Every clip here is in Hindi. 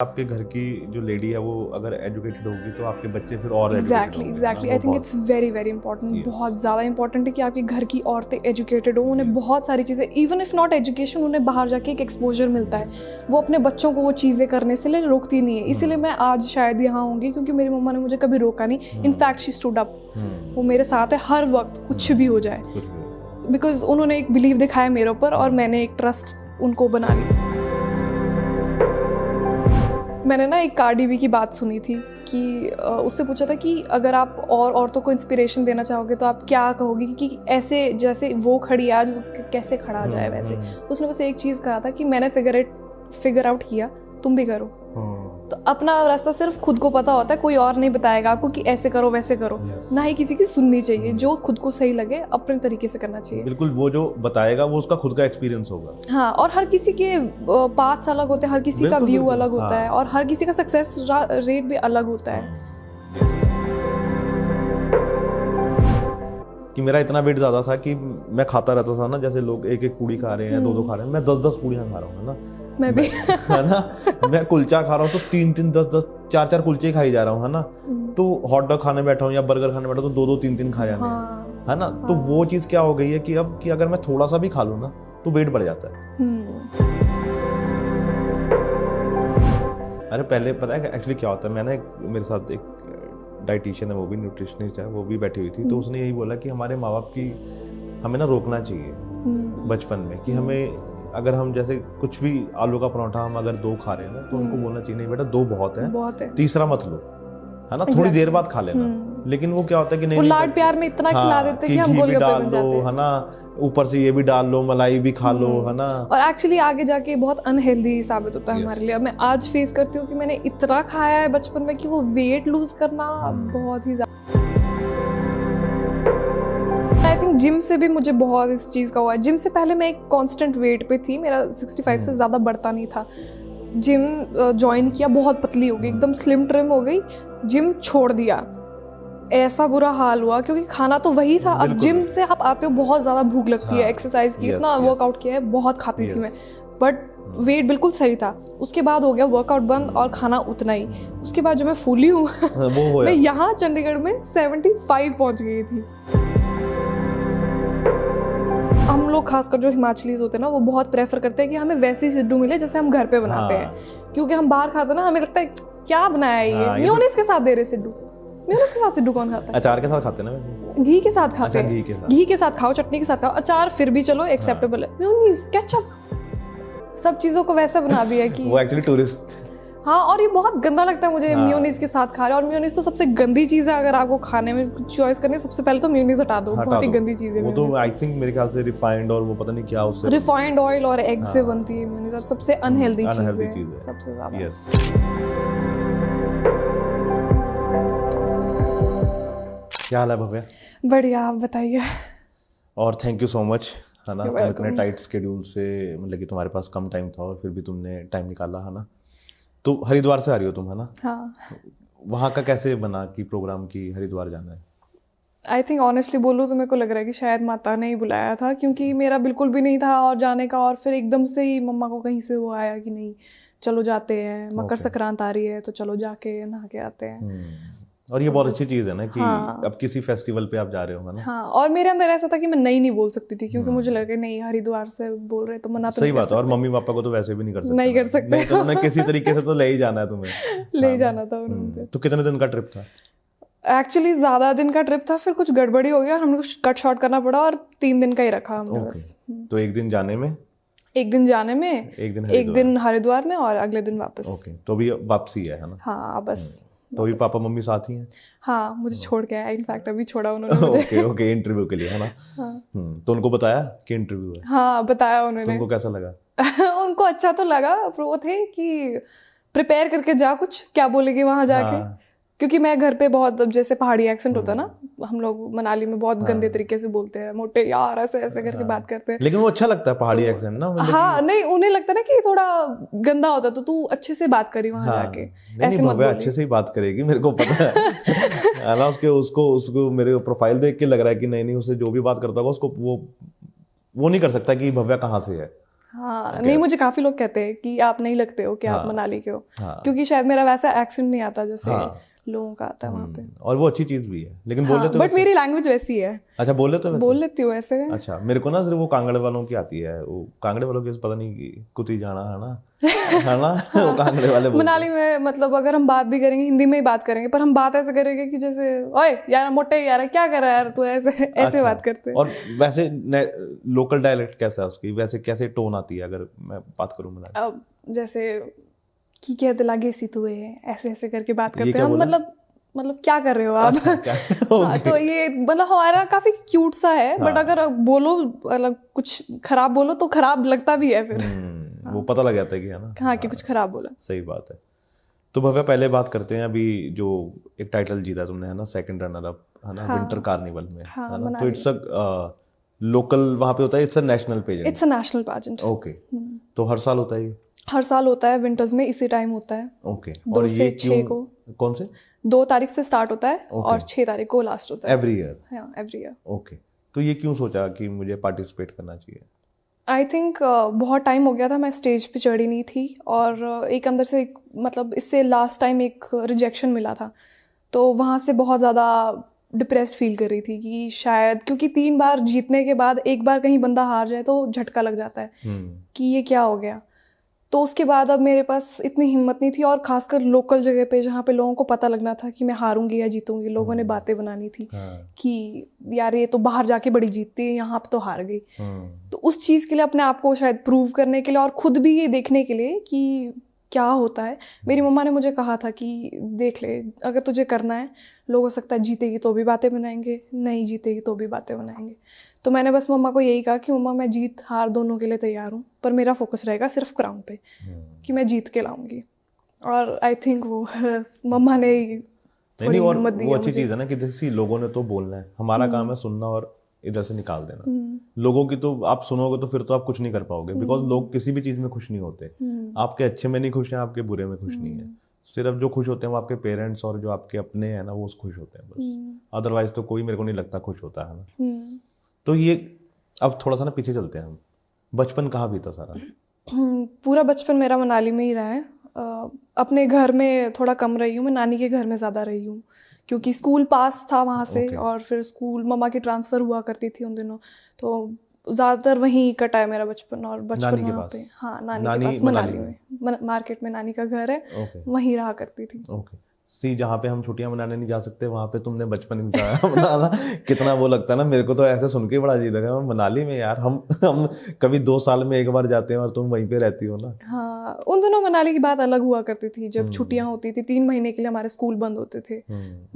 आपके घर की जो लेडी है वो अगर एजुकेटेड होगी तो आपके बच्चे फिर और exactly I think it's very very important. बहुत ज़्यादा इंपॉर्टेंट है कि आपके घर की औरतें एजुकेटेड हो, उन्हें बहुत सारी चीज़ें, इवन इफ़ नॉट एजुकेशन, उन्हें बाहर जाके एक एक्सपोजर मिलता है। वो अपने बच्चों को वो चीज़ें करने से लिए रोकती नहीं है। इसीलिए मैं आज शायद यहाँ होंगी क्योंकि मेरी मम्मा ने मुझे कभी रोका नहीं। इनफैक्ट शी स्टूड अप, वो मेरे साथ है हर वक्त, कुछ भी हो जाए, बिकॉज उन्होंने एक बिलीव दिखाया मेरे ऊपर और मैंने एक ट्रस्ट उनको बना ली। मैंने ना एक कार्डी बी की बात सुनी थी कि उससे पूछा था कि अगर आप और औरतों को इंस्पिरेशन देना चाहोगे तो आप क्या कहोगे कि ऐसे जैसे वो खड़ी है आज, वो कैसे खड़ा जाए वैसे। उसने बस एक चीज़ कहा था कि मैंने फिगर आउट किया, तुम भी करो। तो अपना रास्ता सिर्फ खुद को पता होता है, कोई और नहीं बताएगा आपको कि ऐसे करो वैसे करो। ना ही किसी की सुननी चाहिए, जो खुद को सही लगे अपने तरीके से करना चाहिए। बिल्कुल, वो जो बताएगा वो उसका खुद का एक्सपीरियंस होगा। हाँ, और हर किसी के पाथ्स अलग होते हैं, हर किसी का व्यू अलग होता है, और हर किसी का सक्सेस रेट भी अलग होता है। कि मेरा इतना वेट ज़्यादा था कि मैं खाता रहता था ना, जैसे लोग एक एक पूड़ी खा रहे हैं, दो खा रहे हैं, मैं 10 पूड़ियाँ खा रहा हूँ, है ना। मैं भी है ना, मैं कुलचा खा रहा हूँ तो 3 10 4 कुलचे खाई जा रहा हूँ, है ना। तो हॉट डॉग खाने बैठा हूँ या बर्गर खाने बैठा हूँ तो 2 3 खा जाने हैं, है ना। तो वो चीज़ क्या हो गई है कि अब कि अगर मैं थोड़ा सा भी खा लूँ ना तो वेट बढ़ जाता है। अरे पहले पता है एक्चुअली क्या होता है, मैंने मेरे साथ एक डाइटिशियन है, वो भी न्यूट्रिशनिस्ट है, वो भी बैठी हुई थी। तो उसने यही बोला कि हमारे माँ बाप की हमें ना रोकना चाहिए बचपन में, कि हमें अगर हम जैसे कुछ भी आलू का पराठा हम अगर 2 खा रहे हैं ना तो उनको बोलना चाहिए नहीं बेटा 2 बहुत है, तीसरा मत लो, है ना, थोड़ी देर बाद खा लेना। लेकिन वो क्या होता है कि नहीं, लाड प्यार में इतना खिला देते हैं कि हम गोलगप्पे बन जाते हैं, है ना, ऊपर से ये भी डाल लो, मलाई भी खा लो, है ना। और एक्चुअली आगे जाके बहुत अनहेल्दी साबित होता है हमारे लिए। मैं आज फेस करती हूँ कि मैंने इतना खाया है बचपन में कि वो वेट लूज करना बहुत ही ज्यादा। आई थिंक जिम से भी मुझे बहुत इस चीज़ का हुआ है। जिम से पहले मैं एक कांस्टेंट वेट पे थी, मेरा 65 से ज़्यादा बढ़ता नहीं था। जिम ज्वाइन किया, बहुत पतली हो गई, एकदम स्लिम ट्रिम हो गई। जिम छोड़ दिया, ऐसा बुरा हाल हुआ क्योंकि खाना तो वही था। अब जिम से आप आते हो, बहुत ज़्यादा भूख लगती है, एक्सरसाइज की, इतना वर्कआउट किया है, बहुत खाती थी मैं, बट वेट बिल्कुल सही था। उसके बाद हो गया वर्कआउट बंद और खाना उतना ही। उसके बाद जो मैं फूली हूँ मैं यहाँ चंडीगढ़ में 75 पहुँच गई थी। हम लोग खासकर जो हिमाचलीज होते हैं ना, वो बहुत प्रेफर करते हैं कि हमें वैसी सिड्डू मिले जैसे हम घर पे बनाते हैं, क्योंकि हम बाहर खाते हैं ना, हमें लगता है क्या बनाया है ये, मेयोनीज के साथ दे रहे सिड्डू। मेयोनीज के साथ सिड्डू कौन खाता है? अचार के साथ खाते हैं ना, वैसे घी के साथ खाते हैं। घी के साथ खाओ, चटनी के साथ खाओ, अचार फिर भी चलो एक्सेप्टेबल है, मेयोनीज, केचप, सब चीजों को वैसा बना दिया कि वो एक्चुअली टूरिस्ट। हाँ, और ये बहुत गंदा लगता है मुझे मेयोनीज के साथ खा रहे। और मेयोनीज तो सबसे गंदी चीज़ है, अगर आपको खाने में कुछ चॉइस करनी है सबसे पहले तो मेयोनीज हटा दो, बहुत ही गंदी चीज़ है वो तो। आई थिंक मेरे ख्याल से रिफाइंड और वो पता नहीं क्या, उससे रिफाइंड ऑयल और एग से बनती है मेयोनीज, और सबसे अनहेल्दी चीज़ है सबसे ज़्यादा। क्या हाल है भव्या? बढ़िया, आप बताइए। और थैंक यू सो मच, है ना, तुम इतने टाइट स्केड्यूल से, मतलब कि तुम्हारे पास कम टाइम था और फिर भी तुमने टाइम निकाला, है ना। तो हरिद्वार से आ रही हो तुम, है ना? हाँ। वहाँ का कैसे बना कि प्रोग्राम की हरिद्वार जाना है? आई थिंक ऑनेस्टली बोलूँ तो मेरे को लग रहा है कि शायद माता ने ही बुलाया था, क्योंकि मेरा बिल्कुल भी नहीं था और जाने का, और फिर एकदम से ही मम्मा को कहीं से वो आया कि नहीं चलो जाते हैं, मकर संक्रांत आ रही है तो चलो जाके नहा के आते हैं। और ये बहुत अच्छी चीज़ है ना कि अब किसी फेस्टिवल पे आप जा रहे हो, ना। हाँ, और मेरे अंदर ऐसा था कि मैं नहीं बोल सकती थी, क्योंकि मुझे लगा नहीं हरिद्वार से बोल रहे तो मना तो सही बात है। और मम्मी पापा को तो वैसे भी नहीं कर सकते, नहीं कर सकते, नहीं तो उन्हें किसी तरीके से तो ले ही जाना है तुम्हें, ले जाना था उन्होंने। तो कितने दिन का ट्रिप था? एक्चुअली ज़्यादा दिन का ट्रिप था, फिर कुछ गड़बड़ी हो गया, हमने कुछ कट शॉर्ट करना पड़ा और 3 दिन का ही रखा हमने बस। तो एक दिन जाने में, एक दिन हरिद्वार में और अगले दिन वापस। ओके, तो अभी वापसी है ना? हाँ, बस। तो अभी पापा मम्मी साथ ही हैं? हाँ, मुझे छोड़ के आया, इनफैक्ट अभी छोड़ा उन्होंने मुझे। ओके, इंटरव्यू के लिए, है ना। तो उनको बताया कि इंटरव्यू है? हाँ, बताया उन्होंने। तुमको कैसा लगा? उनको अच्छा तो लगा, वो थे कि प्रिपेयर करके जा, कुछ क्या बोलेगी वहाँ जाके। क्योंकि मैं घर पे बहुत, जैसे पहाड़ी एक्सेंट होता है ना, हम लोग मनाली में बहुत गंदे तरीके से बोलते हैं, मोटे यार ऐसे ऐसे करके बात करते हैं। लेकिन वो अच्छा लगता है पहाड़ी एक्सेंट ना, मतलब हाँ, नहीं उन्हें लगता है ना कि थोड़ा गंदा होता है, तो तू अच्छे से बात करी वहाँ जाके, ऐसे मत बोली। अच्छे से ही बात करेगी, मेरे को पता है ना। उसको मेरे प्रोफाइल देख के लग रहा है कि नहीं, उसे जो भी बात करता होगा उसको वो नहीं कर सकता कि भव्या कहाँ से है। हाँ नहीं, मुझे काफी लोग कहते हैं कि आप नहीं लगते हो कि आप मनाली के हो, क्योंकि शायद मेरा वैसा एक्सेंट नहीं आता जैसे लोगों का आता है वहाँ पे। और वो अच्छी चीज भी है, लेकिन बोले तो बट मेरी लैंग्वेज वैसी है। अच्छा, बोले तो बोल लेती हूँ ऐसे। अच्छा, मेरे को ना सिर्फ वो कांगड़े वालों की आती है, वो कांगड़े वालों की पता नहीं कुती जाना है ना वो कांगड़े वाले मनाली में मतलब अगर हम बात भी करेंगे हिंदी में ही बात करेंगे, पर हम बात ऐसे करेंगे कि जैसे ओए यार मोटे यार क्या कर रहा है यार तू, ऐसे बात करते हैं। और वैसे लोकल डायलेक्ट कैसा है उसकी, वैसे कैसे टोन आती है अगर मैं बात करूँ मनाली? अब जैसे की कहते लागे सी तू ऐसे ऐसे करके बात करते हैं हम, मतलब क्या कर रहे हो आप? हाँ, तो ये मतलब हमारा काफी क्यूट सा है। बट अगर बोलो मतलब कुछ खराब बोलो तो खराब लगता भी है फिर। वो पता लग जाता है कि है ना, हाँ कि कुछ खराब बोला। सही बात है। तो भव्या पहले बात करते हैं अभी जो एक टाइटल जीता तुमने है ना, सेकंड रनर अप है ना, विंटर कार्निवल में है ना, तो इट्स अ लोकल वहाँ पे होता है, it's a national pageant? It's a national pageant. Okay, तो हर साल होता है ये? हर साल होता है, विंटर्स में इसी टाइम होता है। ओके, और ये 6 को कौन से 2 तारीख से स्टार्ट होता है और 6 तारीख को लास्ट होता है। Every year? हाँ एवरी ईयर। ओके, तो ये क्यों सोचा कि मुझे पार्टिसिपेट करना चाहिए? आई थिंक बहुत टाइम हो गया था मैं स्टेज पे चढ़ी नहीं थी, और एक अंदर से मतलब इससे लास्ट टाइम एक रिजेक्शन मिला था, तो वहाँ से बहुत ज़्यादा डिप्रेस्ड फील कर रही थी कि शायद, क्योंकि 3 बार जीतने के बाद एक बार कहीं बंदा हार जाए तो झटका लग जाता है कि ये क्या हो गया। तो उसके बाद अब मेरे पास इतनी हिम्मत नहीं थी, और खासकर लोकल जगह पे जहाँ पे लोगों को पता लगना था कि मैं हारूंगी या जीतूंगी, लोगों ने बातें बनानी थी कि यार ये तो बाहर जाके बड़ी जीतती है, यहाँ पे तो हार गई। तो उस चीज़ के लिए अपने आप को शायद प्रूव करने के लिए और खुद भी ये देखने के लिए कि क्या होता है, मेरी मम्मा ने मुझे कहा था कि देख ले, अगर तुझे करना है, लोग हो सकता है जीतेगी तो भी बातें बनाएंगे, नहीं जीतेगी तो भी बातें बनाएंगे। तो मैंने बस मम्मा को यही कहा कि मम्मा मैं जीत हार दोनों के लिए तैयार हूँ, पर मेरा फोकस रहेगा सिर्फ क्राउन पे, कि मैं जीत के लाऊंगी। और आई थिंक वो मम्मा ने नहीं, और वो अच्छी चीज़ है ना कि जैसे लोगों ने तो बोलना है, हमारा काम है सुनना और इधर से निकाल देना। लोगों की तो आप सुनोगे तो फिर तो आप कुछ नहीं कर पाओगे, बिकॉज लोग किसी भी चीज़ में खुश नहीं होते। आपके अच्छे में नहीं खुश हैं, आपके बुरे में खुश नहीं है। सिर्फ जो खुश होते हैं वो आपके पेरेंट्स और जो आपके अपने हैं ना, वो खुश होते हैं बस, अदरवाइज तो कोई मेरे को नहीं लगता खुश होता है ना। तो ये अब थोड़ा सा ना पीछे चलते हैं हम, बचपन कहाँ बीता सारा? पूरा बचपन मेरा मनाली में ही रहा है। अपने घर में थोड़ा कम रही हूँ, मैं नानी के घर में ज़्यादा रही हूँ, क्योंकि स्कूल पास था वहाँ से। और फिर स्कूल मम्मा की ट्रांसफ़र हुआ करती थी उन दिनों, तो ज़्यादातर वहीं कटा है मेरा बचपन। और बचपन वहाँ पे, हाँ नानी के पास मनाली में, मार्केट में नानी का घर है, वहीं रहा करती थी। सी जहाँ पे हम छुट्टियां मनाने नहीं जा सकते, वहाँ पे तुमने बचपन मनाना कितना वो लगता है ना। मेरे को तो ऐसे सुन के बड़ा अजीब लगा, मनाली में यार हम कभी 2 साल में एक बार जाते हैं और तुम वहीं पे रहती हो ना। हाँ, उन दिनों मनाली की बात अलग हुआ करती थी, जब छुट्टियां होती थी 3 महीने के लिए हमारे स्कूल बंद होते थे।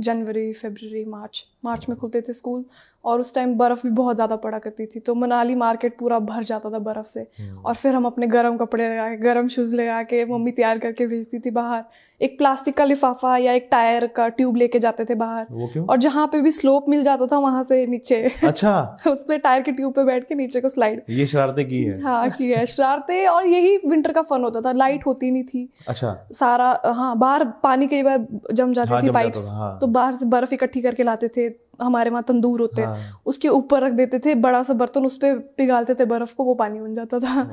जनवरी, फरवरी, मार्च में खुलते थे स्कूल, और उस टाइम बर्फ़ भी बहुत ज़्यादा पड़ा करती थी, तो मनाली मार्केट पूरा भर जाता था बर्फ़ से। और फिर हम अपने गर्म कपड़े लगा के, गर्म शूज़ लगा के मम्मी तैयार करके भेजती थी बाहर। एक प्लास्टिक का लिफाफा या एक टायर का ट्यूब लेके जाते थे बाहर। वो क्यों? और जहाँ पे भी स्लोप मिल जाता था वहां से नीचे, अच्छा उस पे टायर के ट्यूब पे बैठ के नीचे को स्लाइड। ये शरारतें की है? हाँ की है शरारतें, और यही विंटर का फन होता था। लाइट होती नहीं थी। अच्छा। सारा हाँ, बाहर पानी कई बार जम जाती थी पाइप्स, तो बाहर से बर्फ इकट्ठी करके लाते थे। हमारे वहाँ तंदूर होते हैं, उसके ऊपर रख देते थे बड़ा सा बर्तन, उस पे पिघालते थे बर्फ को, वो पानी बन जाता था।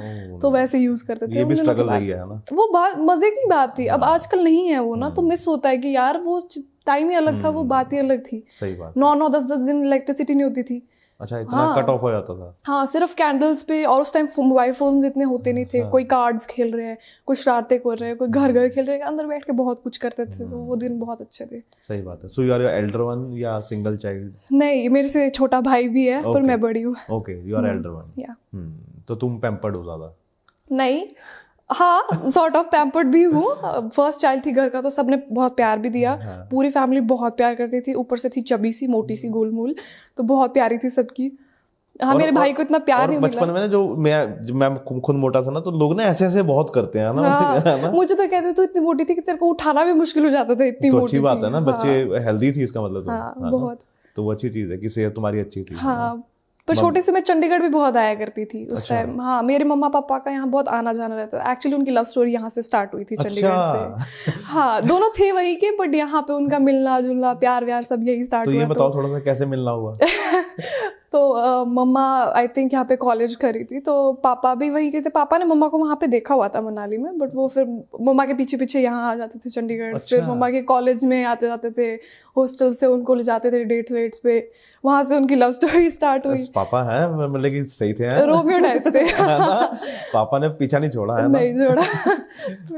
तो वैसे यूज करते थे। ये भी स्ट्रगल रही है ना। वो बात मजे की बात थी, अब आजकल नहीं है वो ना, तो मिस होता है कि यार वो टाइम ही अलग था, वो बात ही अलग थी। सही बात। 9-9, 10-10 दिन इलेक्ट्रिसिटी नहीं होती थी। अच्छा, इतना कट ऑफ हो जाता था? हाँ, सिर्फ कैंडल्स पे। और उस टाइम मोबाइल फोन्स इतने होते नहीं थे। कोई कार्ड्स खेल रहे हैं, कोई शरारतें कर रहे हैं, कोई घर खेल रहे हैं, अंदर बैठ के बहुत कुछ करते थे। तो वो दिन बहुत अच्छे थे। सही बात है। So you are your elder one या सिंगल चाइल्ड? नहीं, मेरे से छोटा भाई भी है, पर मैं बड़ी हूँ। Okay, you are elder one. या तो तुम पैम्पर्ड हो ज्यादा? नहीं, हाँ सॉर्ट ऑफ पैम्पर्ड भी हूँ। फर्स्ट चाइल्ड थी घर का, तो सबने बहुत प्यार भी दिया। पूरी फैमिली बहुत प्यार करती थी, ऊपर से थी चबी सी, मोटी सी, गोलमोल, तो बहुत प्यारी थी सबकी। हाँ, मेरे भाई को इतना प्यार नहीं मिला। बचपन में ना जो मैं खुद मोटा था ना, तो लोग ना ऐसे ऐसे बहुत करते हैं ना। हाँ, मुझे तो कहते तू इतनी मोटी थी कि तेरे को उठाना भी मुश्किल हो जाता था, इतनी मोटी। अच्छी बात है ना, बच्चे हेल्दी थी इसका मतलब। हाँ, बहुत। तो वो अच्छी चीज है कि सेहत तुम्हारी अच्छी थी। हाँ, पर छोटे से मैं चंडीगढ़ भी बहुत आया करती थी उस टाइम। हाँ, मेरे मम्मा पापा का यहाँ बहुत आना जाना रहता था। एक्चुअली उनकी लव स्टोरी यहाँ से स्टार्ट हुई थी, चंडीगढ़ से। हाँ, दोनों थे वहीं के, बट यहाँ पे उनका मिलना जुलना, प्यार व्यार सब यही स्टार्ट हुआ। तो ये बताओ थोड़ा सा कैसे मिलना हुआ? तो मम्मा आई थिंक यहाँ पे कॉलेज करी थी, तो पापा भी वहीं के थे। पापा ने मम्मा को वहाँ पे देखा हुआ था मनाली में, बट वो फिर मम्मा के पीछे पीछे यहाँ आ जाते थे चंडीगढ़। फिर मम्मा के कॉलेज में आते जाते थे, हॉस्टल से उनको ले जाते थे डेट्स वेट्स पे, वहाँ से उनकी लव स्टोरी स्टार्ट हुई। पापा हैं मतलब कि सही थे, रोमियो टाइप्स थे। पापा ने पीछा नहीं छोड़ा है ना? नहीं छोड़ा।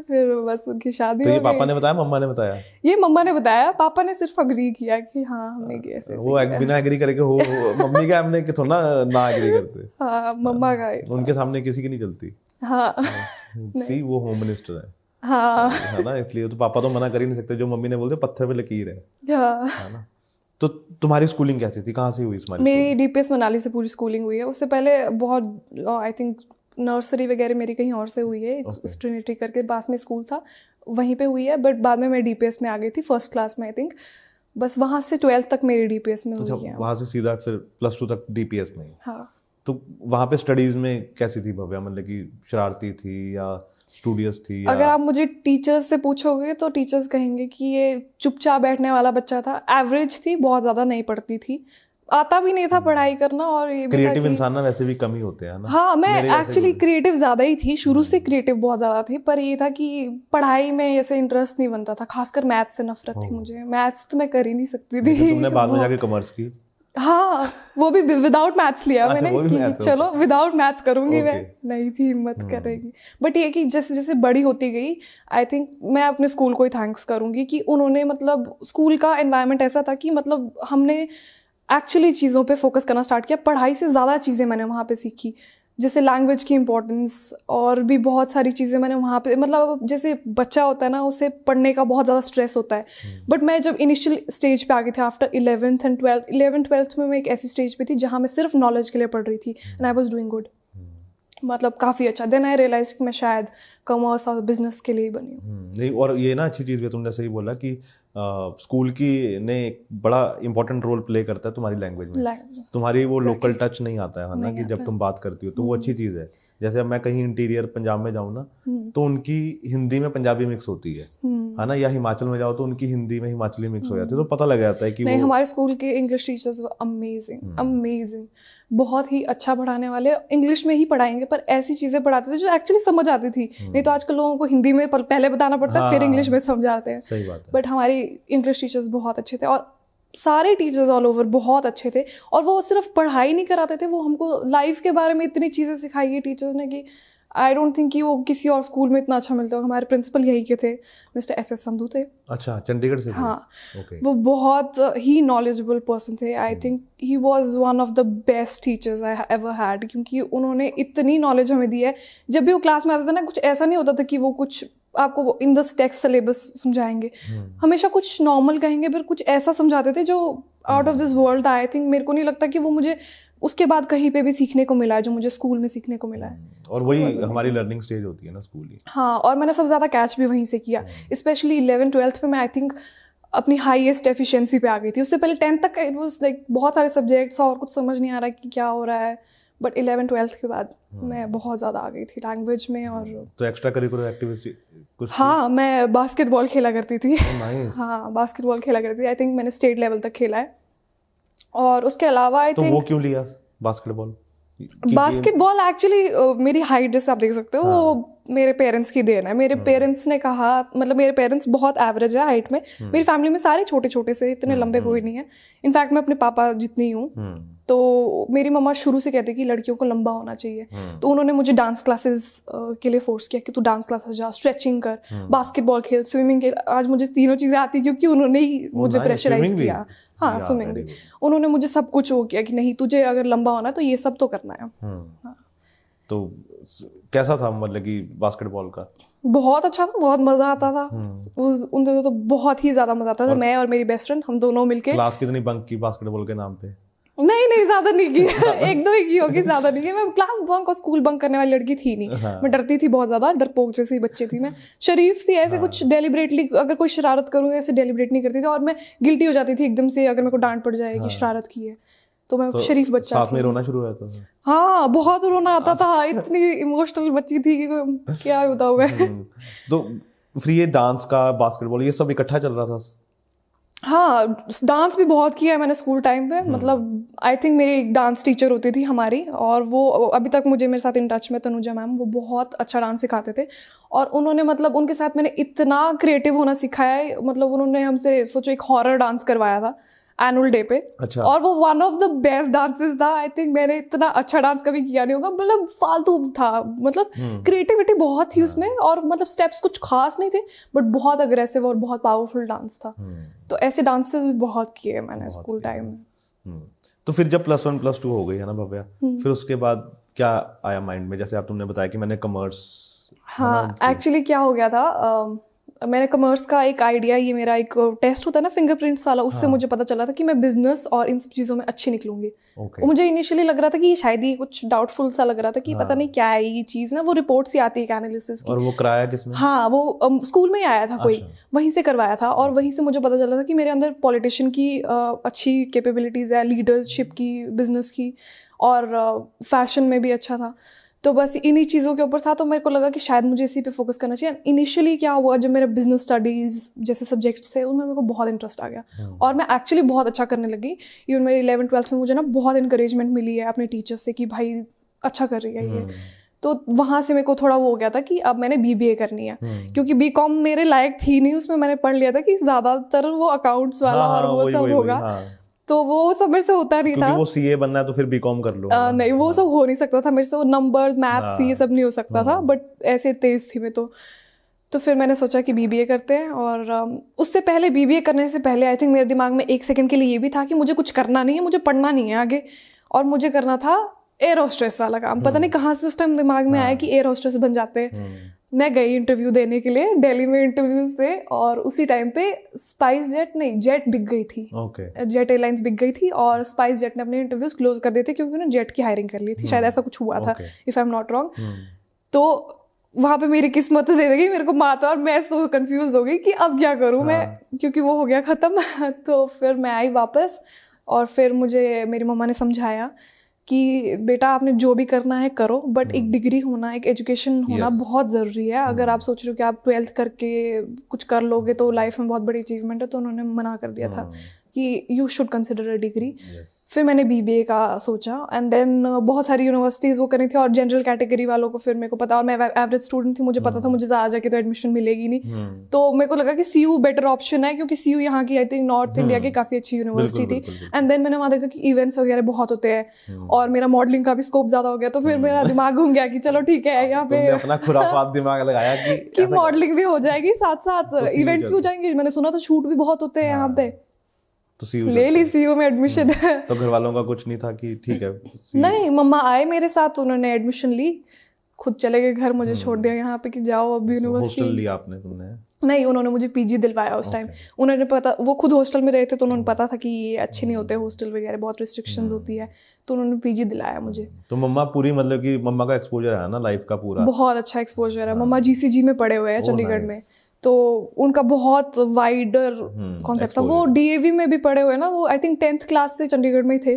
फिर बस उनकी शादी तो हो ये गई। पापा ने बताया मम्मा ने बताया? ये मम्मा ने बताया, पापा ने सिर्फ अग्री किया कि हाँ हमने किया ऐसे। वो बिना एग्री करके हो मम्मी का हमने कि थोड़ा ना एग्री करते। हाँ मम्मा का उनके सामने किसी की नहीं चलती। हाँ सी वो होम मिनिस्टर है। हाँ है ना, इसलिए तो पापा तो मना कर ही नहीं सकते, जो मम्मी ने बोल दिया पत्थर पे लकीर है। हाँ। है ना। तो तुम्हारी स्कूलिंग कैसी थी, कहाँ से हुई तुम्हारी? मेरी डीपीएस मनाली से पूरी स्कूलिंग हुई है। उससे पहले बहुत आई थिंक नर्सरी वगैरह मेरी कहीं और से हुई है। ट्रिनिटी करके पास में स्कूल था, वहीं पे हुई है। बट बाद में मैं डीपीएस में आ गई थी फर्स्ट क्लास में आई थिंक। बस वहाँ से 12th तक मेरी डीपीएस में हुई है। वहाँ से सीधा फिर +2 तक डीपीएस में? हाँ। तो वहाँ पे स्टडीज में कैसी थी भव्या, मतलब कि शरारती थी या स्टूडियस थी या? अगर आप मुझे टीचर्स से पूछोगे तो टीचर्स कहेंगे कि ये चुपचाप बैठने वाला बच्चा था। एवरेज थी, बहुत ज़्यादा नहीं पढ़ती थी, आता भी नहीं था पढ़ाई करना। और ये क्रिएटिव इंसान ना वैसे भी कम ही होते हैं ना। हाँ, मैं एक्चुअली क्रिएटिव ज़्यादा ही थी, शुरू से क्रिएटिव बहुत ज़्यादा थी। पर ये था कि पढ़ाई में ऐसे इंटरेस्ट नहीं बनता था, खासकर मैथ्स से नफरत थी मुझे। मैथ्स तो मैं कर ही नहीं सकती थी। तुमने बाद में जाके कॉमर्स की? हाँ, वो भी विदाउट मैथ्स लिया मैंने कि चलो विदाउट मैथ्स करूंगी। मैं नहीं थी हिम्मत करेगी। बट ये कि जैसे जैसे बड़ी होती गई आई थिंक मैं अपने स्कूल को ही थैंक्स करूंगी कि उन्होंने मतलब स्कूल का एनवायरनमेंट ऐसा था कि मतलब हमने एक्चुअली चीज़ों पे फोकस करना स्टार्ट किया। पढ़ाई से ज़्यादा चीज़ें मैंने वहाँ पे सीखी, जैसे लैंग्वेज की इम्पोर्टेंस और भी बहुत सारी चीज़ें मैंने वहाँ पे। मतलब जैसे बच्चा होता है ना, उसे पढ़ने का बहुत ज़्यादा स्ट्रेस होता है। बट मैं जब इनिशियल स्टेज पे आ गई थी आफ्टर 11th एंड 12th में मैं एक ऐसी स्टेज पे थी जहाँ मैं सिर्फ नॉलेज के लिए पढ़ रही थी and I was doing good, मतलब काफ़ी अच्छा। देन आई रियलाइज कि मैं शायद कॉमर्स और बिजनेस के लिए ही बनी हूँ। नहीं, और ये ना अच्छी चीज़ भी तुमने सही बोला कि स्कूल की ने एक बड़ा इंपॉर्टेंट रोल प्ले करता है तुम्हारी लैंग्वेज में। तुम्हारी वो लोकल टच नहीं आता है ना, कि जब तुम बात करती हो तो वो अच्छी चीज़ है। जैसे अब मैं कहीं इंटीरियर पंजाब में जाऊँ ना, तो उनकी हिंदी में पंजाबी मिक्स होती है ना, या हिमाचल में जाओ तो उनकी हिंदी में हिमाचली मिक्स हो जाती है, तो पता लग जाता है कि नहीं, हमारे स्कूल के इंग्लिश टीचर्स अमेजिंग अमेजिंग, बहुत ही अच्छा पढ़ाने वाले। इंग्लिश में ही पढ़ाएंगे पर ऐसी चीज़ें पढ़ाते थे जो एक्चुअली समझ आती थी। नहीं तो आजकल लोगों को हिंदी में पहले बताना पड़ता है, फिर इंग्लिश में समझाते हैं। सही बात है। बट हमारी इंग्लिश टीचर्स बहुत अच्छे थे और सारे टीचर्स ऑल ओवर बहुत अच्छे थे। और वो सिर्फ पढ़ाई नहीं कराते थे, वो हमको लाइफ के बारे में इतनी चीज़ें सिखाई है टीचर्स ने कि आई डोंट थिंक कि वो किसी और स्कूल में इतना अच्छा मिलता है। हमारे प्रिंसिपल यही के थे, मिस्टर एस संधू थे। अच्छा, चंडीगढ़ से थे? हाँ, वो बहुत ही नॉलेजेबल पर्सन थे। I think he was one of the best teachers I ever had, क्योंकि उन्होंने इतनी नॉलेज हमें दी है। जब भी वो क्लास में आते थे ना, कुछ ऐसा नहीं होता था कि वो कुछ आपको इन द टेक्स्ट सिलेबस समझाएंगे। हमेशा कुछ नॉर्मल कहेंगे, फिर कुछ ऐसा समझाते थे जो आउट ऑफ दिस वर्ल्ड था। आई थिंक मेरे को नहीं लगता कि वो मुझे उसके बाद कहीं पे भी सीखने को मिला है जो मुझे स्कूल में सीखने को मिला है। और वही हमारी लर्निंग स्टेज होती है ना, स्कूल ही। हाँ, और मैंने सबसे ज़्यादा कैच भी वहीं से किया। स्पेशली 11th-12th में मैं आई थिंक अपनी हाईएस्ट एफिशिएंसी पे आ गई थी। उससे पहले 10th तक इट वाज लाइक बहुत सारे सब्जेक्ट्स और कुछ समझ नहीं आ रहा कि क्या हो रहा है। बट 11th-12th के बाद मैं बहुत ज़्यादा आ गई थी लैंग्वेज में। और तो एक्स्ट्रा करिकुलर एक्टिविटी कुछ? हाँ, मैं बास्केटबॉल खेला करती थी। नाइस। हाँ, बास्केटबॉल खेला करती थी। आई थिंक मैंने स्टेट लेवल तक खेला है। और उसके अलावा आई थिंक तो वो क्यों लिया बास्केटबॉल? बास्केटबॉल एक्चुअली मेरी हाइट जैसे आप देख सकते हो, वो मेरे पेरेंट्स की देन है। मेरे पेरेंट्स ने कहा, मतलब मेरे पेरेंट्स बहुत एवरेज है हाइट में। मेरी फैमिली में सारे छोटे छोटे से, इतने लंबे कोई नहीं है। इनफैक्ट मैं अपने पापा जितनी हूँ। तो मेरी मम्मा शुरू से कहती कि लड़कियों को लंबा होना चाहिए। तो उन्होंने मुझे डांस क्लासेस के लिए फोर्स किया कि तू डांस क्लासेस जा, स्ट्रेचिंग कर, बास्केटबॉल खेल, स्विमिंग खेल। आज मुझे तीनों चीज़ें आती क्योंकि उन्होंने ही मुझे प्रेशराइज किया। हाँ, स्विमिंग भी उन्होंने मुझे सब कुछ वो किया कि नहीं, तुझे अगर लंबा होना है तो ये सब तो करना है। हाँ। तो कैसा था मतलब कि बास्केटबॉल का? बहुत अच्छा था, बहुत मजा आता था। उन दिनों तो बहुत ही ज्यादा मजा आता था। मैं और मेरी बेस्ट फ्रेंड, हम दोनों मिलके। क्लास कितनी बंक की बास्केटबॉल के नाम पे? नहीं, ज्यादा नहीं की। 1-2 ही की होगी, ज्यादा नहीं की। मैं क्लास बंक और स्कूल बंक करने वाली लड़की थी नहीं। मैं डरती थी बहुत ज्यादा, डरपोक जैसी बच्ची थी मैं। शरीफ थी, ऐसे कुछ डेलिबरेटली अगर कोई शरारत करूँगी ऐसे डेलिबरेट नहीं करती थी। और मैं गिल्टी हो जाती थी एकदम से अगर मेरे को डांट पड़ जाएगी शरारत की है तो। मैं शरीफ बच्चा साथ में रोना शुरू हो जाता था? हाँ, बहुत रोना आता था। इतनी इमोशनल बच्ची थी कि क्या बताऊँ मैं। तो फिर ये डांस का, बास्केटबॉल, ये सब इकट्ठा चल रहा था? हाँ, डांस भी बहुत किया है मैंने स्कूल टाइम पे। मतलब आई थिंक मेरी एक डांस टीचर होती थी हमारी, और वो अभी तक मुझे मेरे साथ इन टच में, तनुजा मैम, वो बहुत अच्छा डांस सिखाते थे। और उन्होंने मतलब उनके साथ मैंने इतना क्रिएटिव होना सिखाया है। मतलब उन्होंने हमसे सोचो एक हॉरर डांस करवाया था एनुअल डे पे। अच्छा। और वो one of the best dances था। आई थिंक मैंने इतना अच्छा डांस कभी किया नहीं होगा। मतलब फालतू था, मतलब क्रिएटिविटी बहुत थी उसमें, और मतलब स्टेप्स कुछ खास नहीं थे, बट बहुत अग्रेसिव और बहुत पावरफुल डांस था। तो ऐसे डांसेस भी बहुत किए मैंने स्कूल टाइम में। तो फिर जब +1 +2 हो गई है ना भव्या, फिर उसके बाद क्या आया माइंड में? जैसे आप तुमने बताया कि मैंने कॉमर्स। हाँ, एक्चुअली क्या हो गया था, मैंने कॉमर्स का एक आइडिया, ये मेरा एक टेस्ट होता है ना फिंगरप्रिंट्स वाला, उससे मुझे पता चला था कि मैं बिजनेस और इन सब चीज़ों में अच्छी निकलूंगी। मुझे इनिशियली लग रहा था कि ये शायद ही कुछ डाउटफुल सा लग रहा था कि पता नहीं क्या है ये चीज़ ना। वो रिपोर्ट्स ही आती है एनालिसिस की। और वो कराया किसने? हाँ, वो स्कूल में ही आया था कोई, वहीं से करवाया था। और वहीं से मुझे पता चला था कि मेरे अंदर पॉलिटिशियन की अच्छी कैपेबिलिटीज़ है, लीडरशिप की, बिजनेस की, और फैशन में भी अच्छा था। तो बस इन्हीं चीज़ों के ऊपर था। तो मेरे को लगा कि शायद मुझे इसी पे फोकस करना चाहिए। इनिशियली क्या हुआ, जब मेरे बिजनेस स्टडीज़ जैसे सब्जेक्ट्स थे उनमें मेरे को बहुत इंटरेस्ट आ गया, और मैं एक्चुअली बहुत अच्छा करने लगी। इवन मेरी 11th-12th में मुझे ना बहुत इंकरेजमेंट मिली है अपने टीचर्स से कि भाई अच्छा कर रही है ये। तो वहाँ से मेरे को थोड़ा वो हो गया था कि अब मैंने BBA करनी है, क्योंकि BCom मेरे लायक थी नहीं। उसमें मैंने पढ़ लिया था कि ज़्यादातर वो अकाउंट्स वाला और वो सब होगा, तो वो सब मेरे से होता नहीं था। वो CA बनना है तो फिर BCom कर लो। नहीं, वो सब हो नहीं सकता था मेरे से। वो नंबर्स, मैथ्स, ये सब नहीं हो सकता था। बट ऐसे तेज थी मैं। तो फिर मैंने सोचा कि BBA करते हैं। और उससे पहले, BBA करने से पहले, आई थिंक मेरे दिमाग में एक सेकंड के लिए ये भी था कि मुझे कुछ करना नहीं है, मुझे पढ़ना नहीं है आगे, और मुझे करना था एयर होस्टेस वाला काम। पता नहीं कहाँ से उस टाइम दिमाग में आया कि एयर होस्टेस बन जाते हैं। मैं गई इंटरव्यू देने के लिए, दिल्ली में इंटरव्यूज थे, और उसी टाइम पे जेट बिक गई थी। जेट एयरलाइंस बिक गई थी, और स्पाइस जेट ने अपने इंटरव्यूज क्लोज कर दिए थे, क्योंकि उन्होंने जेट की हायरिंग कर ली थी। शायद ऐसा कुछ हुआ था, if I am not wrong. तो वहाँ पे मेरी किस्मत दे देगी मेरे को माता, और मैं सो कंफ्यूज हो गई कि अब क्या करूँ मैं, क्योंकि वो हो गया ख़त्म। तो फिर मैं आई वापस, और फिर मुझे मेरी मम्मा ने समझाया कि बेटा आपने जो भी करना है करो, बट एक डिग्री होना, एक एजुकेशन होना बहुत ज़रूरी है। अगर आप सोच रहे हो कि आप 12th करके कुछ कर लोगे तो लाइफ में बहुत बड़ी अचीवमेंट है, तो उन्होंने मना कर दिया था कि you should consider a degree. फिर मैंने BBA का सोचा, एंड देन बहुत सारी यूनिवर्सिटीज़ वो करी थी, और जनरल कैटेगरी वालों को फिर मेरे को पता, और मैं एवरेज स्टूडेंट थी, मुझे पता था मुझे ज़्यादा जाके तो एडमिशन मिलेगी नहीं। तो मेरे को लगा कि CU बेटर ऑप्शन है, क्योंकि CU यहाँ की आई थिंक नॉर्थ इंडिया की काफ़ी अच्छी यूनिवर्सिटी थी। एंड देन मैंने वहाँ देखा कि इवेंट्स वगैरह बहुत होते हैं, और मेरा मॉडलिंग का भी स्कोप ज़्यादा हो गया। तो फिर मेरा दिमाग घूम गया कि चलो ठीक है, यहाँ पे अपना खुराफात दिमाग लगाया कि मॉडलिंग भी हो जाएगी, साथ साथ इवेंट्स भी हो जाएंगे। मैंने सुना था शूट भी बहुत होते हैं यहाँ पे, तो ले ली CU में एडमिशन। तो घर वालों का कुछ नहीं था कि ठीक है? नहीं, मम्मा आए मेरे साथ, उन्होंने एडमिशन ली, खुद चले गए घर, मुझे छोड़ दिया यहाँ पे कि जाओ अब यूनिवर्सिटी। हॉस्टल लिया आपने तुमने? नहीं, उन्होंने मुझे PG दिलवाया उस टाइम। उन्होंने पता, वो खुद हॉस्टल में रहे थे, तो उन्होंने पता था कि ये अच्छे नहीं होते हॉस्टल वगैरह, बहुत रिस्ट्रिक्शंस होती है, तो उन्होंने PG दिलाया मुझे। तो मम्मा पूरी, मतलब कि मम्मा का एक्सपोजर है ना लाइफ का पूरा? बहुत अच्छा एक्सपोजर है। मम्मा GCG में पढ़े हुए हैं चंडीगढ़ में, तो उनका बहुत वाइडर कॉन्सेप्ट था। वो DAV में भी पढ़े हुए ना, वो आई थिंक 10th क्लास से चंडीगढ़ में ही थे।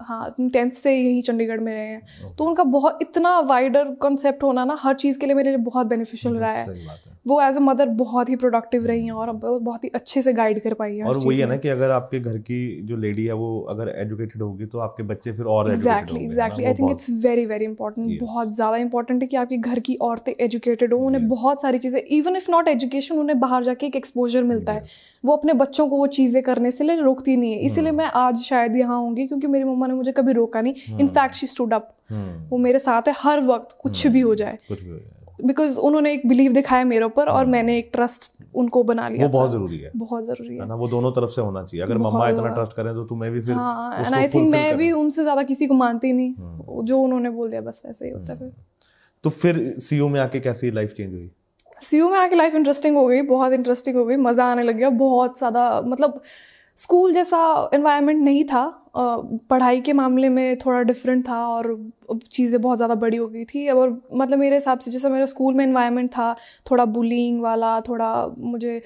हाँ, 10th से यही चंडीगढ़ में रहे हैं। तो उनका बहुत इतना वाइडर कॉन्सेप्ट होना ना हर चीज़ के लिए मेरे लिए बहुत बेनिफिशियल रहा है। वो एज अ मदर बहुत ही प्रोडक्टिव रही हैं, और बहुत ही अच्छे से गाइड कर पाई हैं। और वही है ना कि अगर आपके घर की जो लेडी है वो अगर एजुकेटेड होगी तो आपके बच्चे फिर और exactly I think it's very very important. बहुत ज़्यादा इंपॉर्टेंट है कि आपके घर की औरतें एजुकेटेड हो, उन्हें बहुत सारी चीज़ें, इवन इफ नॉट एजुकेशन, उन्हें बाहर जाके एक एक्सपोजर मिलता है। वो अपने बच्चों को वो चीज़ें करने से रोकती नहीं है। इसीलिए मैं आज शायद यहाँ होंगी, क्योंकि मेरी मम्मा ने मुझे कभी रोका नहीं। इनफैक्ट शी स्टूड अप, वो मेरे साथ है हर वक्त, कुछ भी हो जाए, बिकॉज उन्होंने एक बिलीव दिखाया मेरे ऊपर, और मैंने एक ट्रस्ट उनको बना लिया। वो बहुत जरूरी है, बहुत जरूरी है ना, वो दोनों तरफ से होना चाहिए। अगर मम्मा इतना ट्रस्ट करें तो तुम्हें भी फिर हाँ, एंड आई थिंक मैं भी उनसे ज्यादा किसी को मानती नहीं, जो उन्होंने बोल दिया बस वैसे ही होता है। तो फिर CU में आके कैसी लाइफ चेंज हुई? CU में आके लाइफ इंटरेस्टिंग हो गई, बहुत इंटरेस्टिंग हो गई, मज़ा आने लग गया बहुत ज़्यादा। मतलब स्कूल जैसा एनवायरनमेंट नहीं था, पढ़ाई के मामले में थोड़ा डिफरेंट था, और चीज़ें बहुत ज़्यादा बड़ी हो गई थी। और मतलब मेरे हिसाब से जैसा मेरा स्कूल में एनवायरनमेंट था, थोड़ा बुलिंग वाला, थोड़ा मुझे,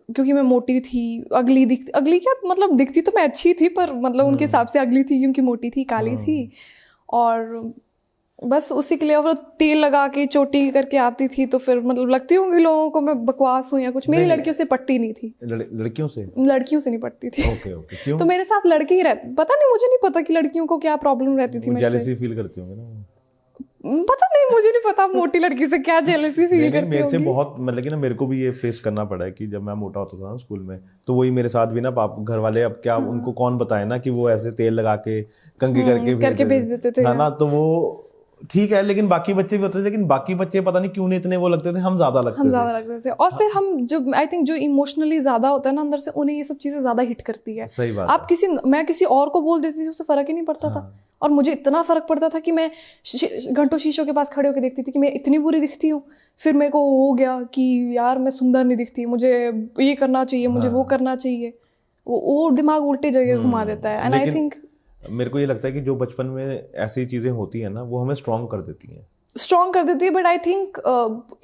क्योंकि मैं मोटी थी, अगली क्या, मतलब दिखती तो मैं अच्छी थी, पर मतलब उनके हिसाब से अगली थी, क्योंकि मोटी थी, काली थी। और बस उसी के लिए। और तेल लगा के चोटी करके आती थी, तो फिर मतलब लगती होंगी लोगों को मैं बकवास हूँ या कुछ। मेरी लड़कियों से पटती नहीं थी। लड़कियों से नहीं पटती थी। ओके क्यों? तो मेरे साथ लड़के ही रहते, पता नहीं, मुझे नहीं पता कि लड़कियों को क्या प्रॉब्लम रहती थी। जेलसी फील करती होंगे ना? पता नहीं, मुझे नहीं पता मोटी लड़की से क्या जेलसी फील करती मेरे से बहुत, लेकिन मेरे को भी ये फेस करना पड़ा है कि जब मैं मोटा होता था ना स्कूल में, तो वही मेरे साथ भी ना घर वाले, अब क्या उनको कौन बताए ना कि वो ऐसे तेल लगा के कंघी करके भेज देते थे, है ना? तो वो ठीक है, लेकिन बाकी बच्चे भी होते थे, लेकिन बाकी बच्चे पता नहीं क्यों नहीं इतने वो लगते थे, हम ज्यादा लगते थे। और फिर हम जो आई थिंक जो इमोशनली ज्यादा होता है ना अंदर से, उन्हें ये सब चीजें ज्यादा हिट करती है। सही बात। आप मैं किसी और को बोल देती थी, उससे फर्क ही नहीं पड़ता था। और मुझे इतना फर्क पड़ता था कि मैं घंटों शीशों के पास खड़े होकर देखती थी कि मैं इतनी बुरी दिखती हूँ। फिर मेरे को हो गया कि यार मैं सुंदर नहीं दिखती, मुझे ये करना चाहिए, मुझे वो करना चाहिए। वो दिमाग उल्टे जगह घुमा देता है। एंड आई थिंक मेरे को ये लगता है कि जो बचपन में ऐसी चीजें होती है ना, वो हमें स्ट्रॉन्ग कर देती है। बट आई थिंक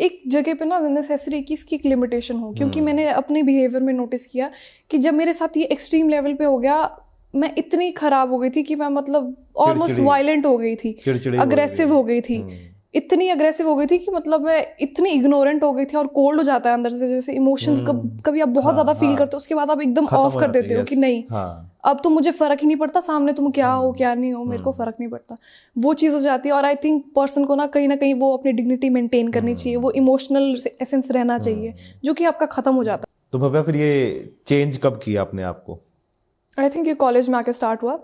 एक जगह पे ना नेसेसरी कि इसकी एक लिमिटेशन हो। क्योंकि मैंने अपने बिहेवियर में नोटिस किया कि जब मेरे साथ ये एक्सट्रीम लेवल पे हो गया, मैं इतनी खराब हो गई थी कि मैं मतलब ऑलमोस्ट वायलेंट हो गई थी, अग्रेसिव हो गई थी। इतनी अग्रेसिव हो गई थी कि मतलब मैं इतनी इग्नोरेंट हो गई थी। और कोल्ड हो जाता है अंदर से, जैसे इमोशंस कभी आप बहुत ज्यादा फील करते हो, उसके बाद आप एकदम ऑफ कर देते हो कि नहीं, अब तो मुझे फर्क ही नहीं पड़ता सामने तुम क्या हो क्या नहीं हो, मेरे को फर्क नहीं पड़ता। वो चीज़ हो जाती है। और आई थिंक पर्सन को ना कहीं वो अपनी डिग्निटी मेंटेन करनी चाहिए, वो इमोशनल एसेंस रहना चाहिए, जो कि आपका खत्म हो जाता है। तो भव्या, फिर ये चेंज कब किया अपने आप को? आई थिंक ये कॉलेज में आके स्टार्ट हुआ।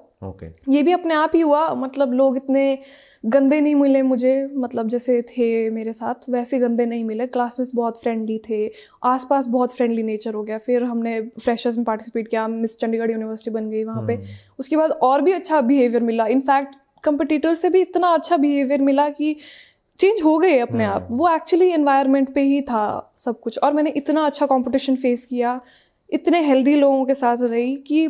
ये भी अपने आप ही हुआ। मतलब लोग इतने गंदे नहीं मिले मुझे, मतलब जैसे थे मेरे साथ वैसे गंदे नहीं मिले। क्लासमेट्स बहुत फ्रेंडली थे, आसपास बहुत फ्रेंडली नेचर हो गया। फिर हमने फ्रेशर्स में पार्टिसिपेट किया, मिस चंडीगढ़ यूनिवर्सिटी बन गई वहाँ पे। उसके बाद और भी अच्छा बिहेवियर मिला, इनफैक्ट कंपटीटर से भी इतना अच्छा बिहेवियर मिला कि चेंज हो गए अपने आप। वो एक्चुअली एनवायरनमेंट पे ही था सब कुछ। और मैंने इतना अच्छा कंपटीशन फेस किया, इतने हेल्दी लोगों के साथ रही कि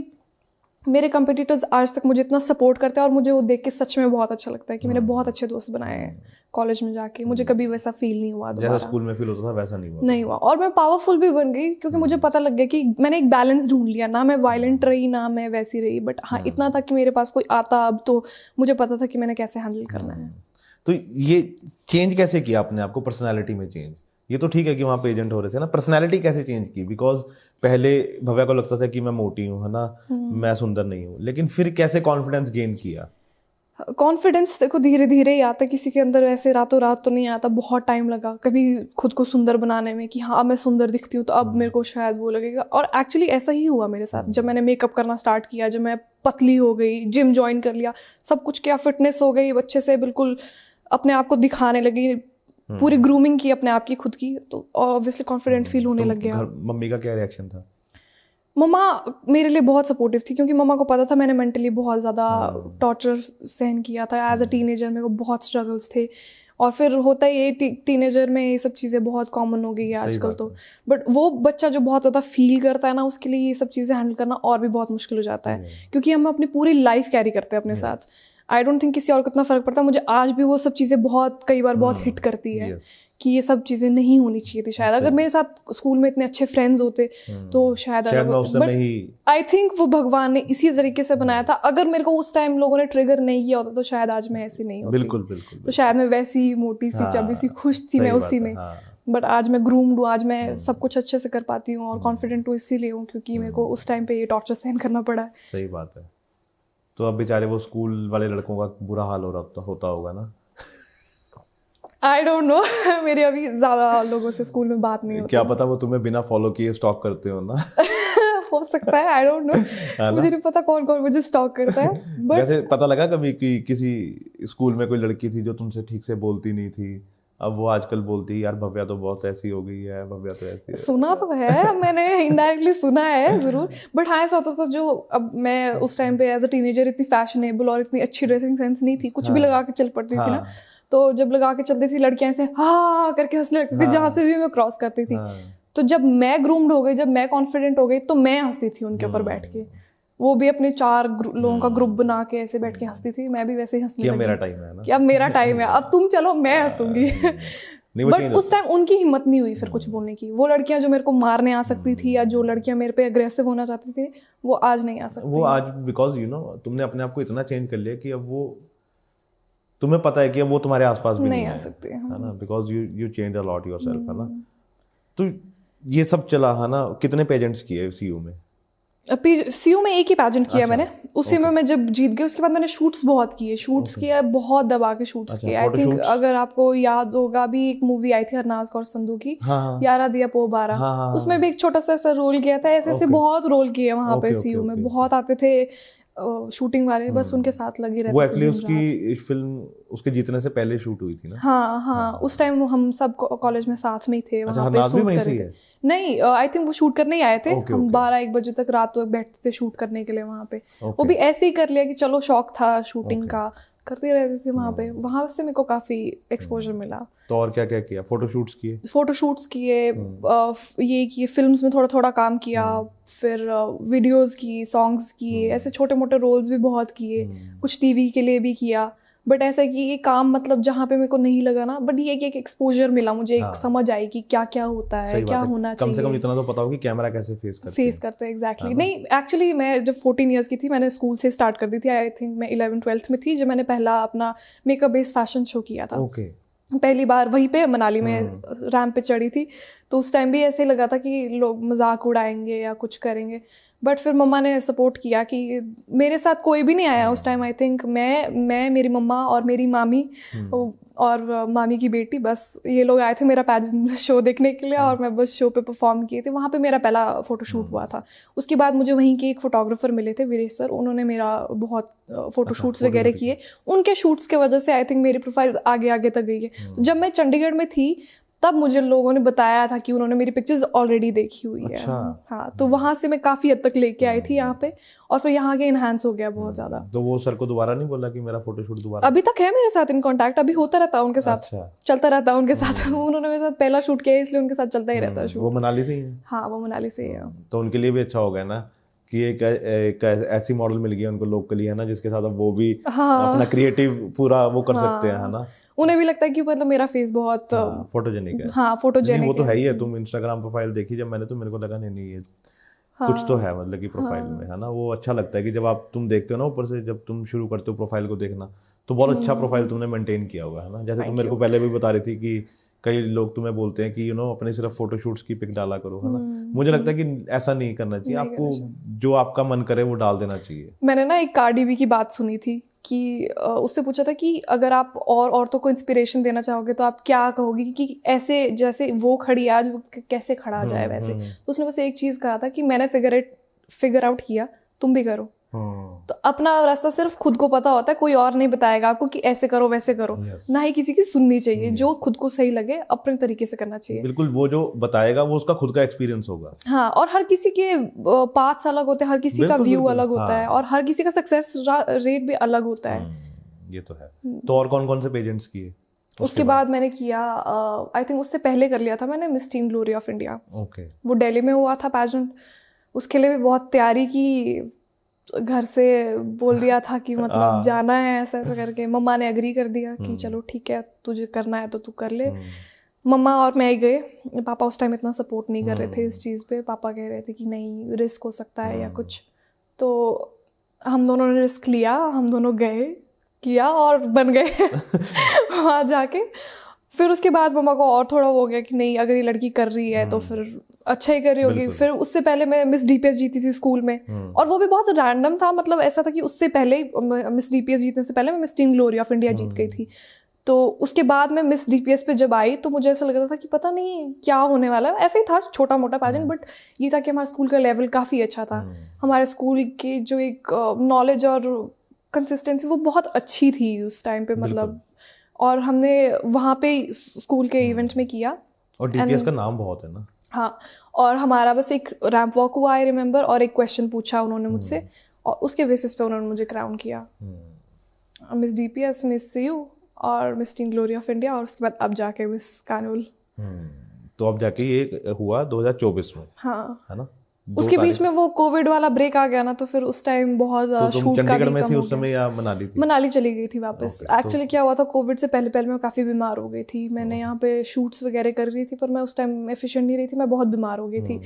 मेरे कंपटीटर्स आज तक मुझे इतना सपोर्ट करते हैं। और मुझे वो देख के सच में बहुत अच्छा लगता है कि मैंने बहुत अच्छे दोस्त बनाए हैं कॉलेज में जाके। मुझे कभी वैसा फील नहीं हुआ दोबारा। जैसा स्कूल में फील होता था वैसा नहीं हुआ। और मैं पावरफुल भी बन गई, क्योंकि मुझे पता लग गया कि मैंने एक बैलेंस ढूंढ लिया। ना मैं वायलेंट रही, ना मैं वैसी रही। बट हाँ, इतना था कि मेरे पास कोई आता अब तो मुझे पता था कि मैंने कैसे हैंडल करना है। तो ये चेंज कैसे किया अपने आप को, पर्सनैलिटी में चेंज? ये तो ठीक है कि वहाँ पे एजेंट हो रहे थे ना, पर्सनैलिटी कैसे चेंज की? बिकॉज पहले भव्या को लगता था कि मैं मोटी हूँ, है ना, मैं सुंदर नहीं हूँ, लेकिन फिर कैसे कॉन्फिडेंस गेन किया? कॉन्फिडेंस देखो धीरे धीरे ही आता है किसी के अंदर, ऐसे रातों रात तो नहीं आता। बहुत टाइम लगा कभी खुद को सुंदर बनाने में कि हाँ मैं सुंदर दिखती हूँ तो अब मेरे को शायद वो लगेगा। और एक्चुअली ऐसा ही हुआ मेरे साथ। जब मैंने मेकअप करना स्टार्ट किया, जब मैं पतली हो गई, जिम ज्वाइन कर लिया, सब कुछ किया, फिटनेस हो गई अच्छे से, बिल्कुल अपने आप को दिखाने लगी, पूरी ग्रूमिंग की अपने आप की खुद की, तो ऑब्वियसली कॉन्फिडेंट फील होने लग गया। मम्मी का क्या रिएक्शन था? मम्मा मेरे लिए बहुत सपोर्टिव थी, क्योंकि मम्मा को पता था मैंने मेंटली बहुत ज़्यादा टॉर्चर सहन किया था एज अ टीनेजर। मेरे को बहुत स्ट्रगल्स थे। और फिर होता ही ये टीनेजर में ये सब चीज़ें बहुत कॉमन हो गई है आजकल तो। बट वो बच्चा जो बहुत ज़्यादा फील करता है ना, उसके लिए ये सब चीज़ें हैंडल करना और भी बहुत मुश्किल हो जाता है, क्योंकि हम अपनी पूरी लाइफ कैरी करते हैं अपने साथ। आई डोंट थिंक किसी और को इतना फर्क पड़ता। मुझे आज भी वो सब चीज़ें कई बार बहुत हिट करती है कि ये सब चीज़ें नहीं होनी चाहिए थी शायद। अगर मेरे साथ स्कूल में इतने अच्छे फ्रेंड्स होते तो शायद आई थिंक वो भगवान ने इसी तरीके से बनाया था। अगर मेरे को उस टाइम लोगों ने ट्रिगर नहीं किया होता तो शायद आज मैं ऐसी नहीं होती। बिल्कुल। तो शायद मैं वैसी मोटी सी चबी सी खुश थी मैं उसी में। बट आज मैं ग्रूम्ड हूँ, आज मैं सब कुछ अच्छे से कर पाती हूँ और कॉन्फिडेंट हूँ इसीलिए हूँ क्योंकि मेरे को उस टाइम पे ये टॉर्चर सहन करना पड़ा है। सही बात है। तो अब बेचारे वो स्कूल वाले लड़कों का बुरा हाल होता होगा ना? आई डोंट नो मेरी अभी ज्यादा लोगों से स्कूल में बात नहीं होती। क्या पता वो तुम्हें बिना फॉलो किए स्टॉक करते हो ना? हो सकता है, आई डोंट नो, मुझे नहीं पता कौन कौन मुझे स्टॉक करता है। बट वैसे पता लगा कभी कि किसी स्कूल में कोई लड़की थी जो तुमसे ठीक से बोलती नहीं थी, अब वो आजकल बोलती है यार भव्या तो बहुत ऐसी हो गई है, भव्या तो ऐसी है? सुना तो है मैंने, इनडायरेक्टली सुना है जरूर। बट हाँ ऐसा होता था जो अब मैं उस टाइम पे एज अ टीनेजर इतनी फैशनेबल और इतनी अच्छी ड्रेसिंग सेंस नहीं थी, कुछ भी लगा के चल पड़ती थी ना। तो जब लगा के चलती थी लड़कियां ऐसे हाँ करके हंसने लगती थी जहाँ से भी मैं क्रॉस करती थी। तो जब मैं ग्रूम्ड हो गई, जब मैं कॉन्फिडेंट हो गई तो मैं हंसती थी उनके ऊपर बैठ के। वो भी अपने 4 लोगों का ग्रुप बना के ऐसे बैठ के हंसती थी, मैं भी वैसे ही हंसने लगी। मेरा टाइम है ना, कि अब मेरा टाइम है, अब तुम चलो मैं हंसूंगी। बट उस टाइम उनकी हिम्मत नहीं हुई फिर कुछ बोलने की। वो लड़कियां जो मेरे को मारने आ सकती थी या जो लड़कियां मेरे पे अग्रेसिव होना चाहती थी वो आज नहीं आ सकती। वो आज बिकॉज तुमने अपने आप को इतना चेंज कर लिया कि अब वो तुम्हें पता है कि वो तुम्हारे आसपास भी नहीं आ है, सकती है ना, because you change a lot yourself, है ना। तो ये सब चला, है ना। कितने पेजेंट्स किए सीयू में? सीयू में एक ही पैजेंट किया अच्छा, मैंने, उसी में मैं जब जीत गई उसके बाद मैंने शूट्स बहुत किए, शूट्स किया बहुत दबा के शूट्स किए। आई थिंक अगर आपको याद होगा भी एक मूवी आई थी हरनाज कौर संधू की, यारा दिया पो बारा, उसमें भी एक छोटा सा ऐसा रोल किया था। ऐसे ऐसे बहुत रोल किए वहाँ पे सीयू में, बहुत आते थे शूटिंग वाले, बस उनके साथ लगे रहते। वो एक्चुअली उसकी फिल्म उसके जीतने से पहले शूट हुई थी ना। हाँ, उस टाइम हम सब कॉलेज में साथ में ही थे, वहाँ पे शूट कर रहे थे। नहीं, आई थिंक वो शूट करने ही आए थे। हम 12-1 बजे तक रात तक बैठते थे शूट करने के लिए वहाँ पे। वो भी ऐसे ही कर लिया कि चलो शौक था शूटिंग का, करते रहते थे वहाँ पे। वहाँ से मेरे को काफी एक्सपोजर मिला। तो और क्या क्या किया? फोटोशूट्स किए, ये किए, फिल्म्स में थोड़ा थोड़ा काम किया, फिर वीडियोस की, सॉन्ग्स किए, ऐसे छोटे मोटे रोल्स भी बहुत किए, कुछ टीवी के लिए भी किया। बट ऐसा कि ये काम मतलब जहाँ पे मेरे को नहीं लगा ना, बट ये कि एक एक्सपोजर मिला मुझे, एक समझ आई कि क्या क्या होता है, क्या होना चाहिए। कम से कम इतना तो पता हो कि कैमरा कैसे फेस करते हैं। एग्जैक्टली। नहीं, एक्चुअली मैं जब 14 ईयर्स की थी मैंने स्कूल से स्टार्ट कर दी थी। आई थिंक मैं 11th-12th में थी जब मैंने पहला अपना मेकअप बेस्ड फैशन शो किया था। पहली बार वहीं पे मनाली में रैंप पे चढ़ी थी। तो उस टाइम भी ऐसे लगा था कि लोग मजाक उड़ाएंगे या कुछ करेंगे, बट फिर मम्मा ने सपोर्ट किया कि मेरे साथ कोई भी नहीं आया उस टाइम। आई थिंक मैं मेरी मम्मा और मेरी मामी और मामी की बेटी, बस ये लोग आए थे मेरा पैजेंट शो देखने के लिए, और मैं बस शो पे परफॉर्म किए थे। वहाँ पे मेरा पहला फोटोशूट हुआ था। उसके बाद मुझे वहीं के एक फोटोग्राफर मिले थे, वीरेश सर, उन्होंने मेरा बहुत फोटोशूट्स वगैरह किए। उनके शूट्स की वजह से आई थिंक मेरी प्रोफाइल आगे आगे तक गई है। तो जब मैं चंडीगढ़ में थी तब मुझे लोगों ने बताया था कि उन्होंने मेरी पिक्चर्स ऑलरेडी देखी हुई है। हाँ, तो वहाँ से मैं काफ़ी हद तक लेके आई थी यहाँ पे, और फिर यहाँ के इनहांस हो गया बहुत ज़्यादा। तो वो सर को दोबारा नहीं बोला कि मेरा फोटोशूट दोबारा? अभी तक है मेरे साथ इन कांटेक्ट, अभी होता रहता है उनके साथ। चलता रहता है उनके साथ। उन्होंने मेरे साथ पहला शूट किया इसलिए उनके साथ चलता ही रहता है शूट। वो मनाली से ही है? हाँ, वो मनाली से ही है। तो उनके लिए भी अच्छा हो गया ना कि एक ऐसी मॉडल मिल गई उनको लोकली, है ना, जिसके साथ अब वो भी अपना क्रिएटिव पूरा वो कर सकते हैं, है ना। उन्हें भी लगता है कि मतलब मेरा फेस बहुत फोटोजेनिक है। हाँ, फोटोजेनिक वो तो है ही है। तुम इंस्टाग्राम प्रोफाइल देखी जब मैंने, तो मेरे को लगा नहीं ये कुछ तो है, मतलब कि प्रोफाइल में, है ना। वो अच्छा लगता है कि जब आप तुम देखते हो ना ऊपर से, जब तुम शुरू करते हो प्रोफाइल को देखना, तो बहुत अच्छा प्रोफाइल तुमने मेंटेन किया हुआ है ना। जैसे तुम मेरे को पहले भी बता रही थी कि कई लोग तुम्हें बोलते हैं कि अपने सिर्फ फोटोशूट्स की पिक डाला करो, है ना। मुझे लगता है कि ऐसा नहीं करना चाहिए। आपको जो आपका मन करे वो डाल देना चाहिए। मैंने ना एक कार्डी बी की बात सुनी थी कि उससे पूछा था कि अगर आप और औरतों को इंस्पिरेशन देना चाहोगे तो आप क्या कहोगे कि ऐसे जैसे वो खड़ी आज वो कैसे खड़ा जाए वैसे। तो उसने बस एक चीज़ कहा था कि मैंने फिगर आउट किया, तुम भी करो। तो अपना रास्ता सिर्फ खुद को पता होता है, कोई और नहीं बताएगा आपको कि ऐसे करो वैसे करो। ना ही किसी की सुननी चाहिए। जो खुद को सही लगे अपने तरीके से करना चाहिए। बिल्कुल, वो जो बताएगा वो उसका खुद का एक्सपीरियंस होगा। हाँ, और हर किसी के पाथ्स अलग होते हैं, हर किसी का व्यू अलग होता है, और हर किसी का सक्सेस रेट भी अलग होता है। ये तो है। तो और कौन कौन से पेजेंट्स किए उसके बाद? मैंने किया आई थिंक उससे पहले कर लिया था मैंने miss Teen Glory of India. वो दिल्ली में हुआ था पैजेंट। उसके लिए भी बहुत तैयारी की, घर से बोल दिया था कि मतलब जाना है ऐसा ऐसा करके। मम्मा ने एग्री कर दिया कि चलो ठीक है, तुझे करना है तो तू कर ले। मम्मा और मैं ही गए। पापा उस टाइम इतना सपोर्ट नहीं कर रहे थे इस चीज़ पे। पापा कह रहे थे कि नहीं, रिस्क हो सकता है या कुछ। तो हम दोनों ने रिस्क लिया, हम दोनों गए, किया और बन गए वहाँ जाके। फिर उसके बाद मम्मा को और थोड़ा हो गया कि नहीं, अगर ये लड़की कर रही है तो फिर अच्छा ही कर रही होगी। फिर उससे पहले मैं मिस डीपीएस जीती थी स्कूल में, और वो भी बहुत रैंडम था। मतलब ऐसा था कि उससे पहले मिस डीपीएस जीतने से पहले मैं Miss Teen Glory of India जीत गई थी। तो उसके बाद मैं मिस डीपीएस पे जब आई तो मुझे ऐसा लग रहा था कि पता नहीं क्या होने वाला है। ऐसे ही था, छोटा मोटा पैजेंट, बट ये था कि हमारे स्कूल का लेवल काफ़ी अच्छा था। हमारे स्कूल की जो एक नॉलेज और कंसिस्टेंसी वो बहुत अच्छी थी उस टाइम पे, मतलब। और हमने वहाँ पे स्कूल के इवेंट में किया। और डीपीएस का नाम बहुत है ना। हाँ, और हमारा बस एक रैंप वॉक हुआ, आई रिमेंबर, और एक क्वेश्चन पूछा उन्होंने मुझसे, और उसके बेसिस पे उन्होंने मुझे क्राउन किया मिस डीपीएस, मिस यू और miss Teen Glory of India, और उसके बाद अब जाके मिस कार्निवल। तो अब जाके ये हुआ 2024 में। हाँ, है ना। उसके बीच में वो कोविड वाला ब्रेक आ गया ना, तो फिर उस टाइम बहुत शूट का चंडीगढ़ में थी उस समय या मनाली थी? मनाली चली गई थी वापस। एक्चुअली क्या हुआ था, कोविड से पहले मैं काफ़ी बीमार हो गई थी। मैंने यहाँ पे शूट्स वगैरह कर रही थी, पर मैं उस टाइम एफिशिएंट नहीं रही थी, मैं बहुत बीमार हो गई थी।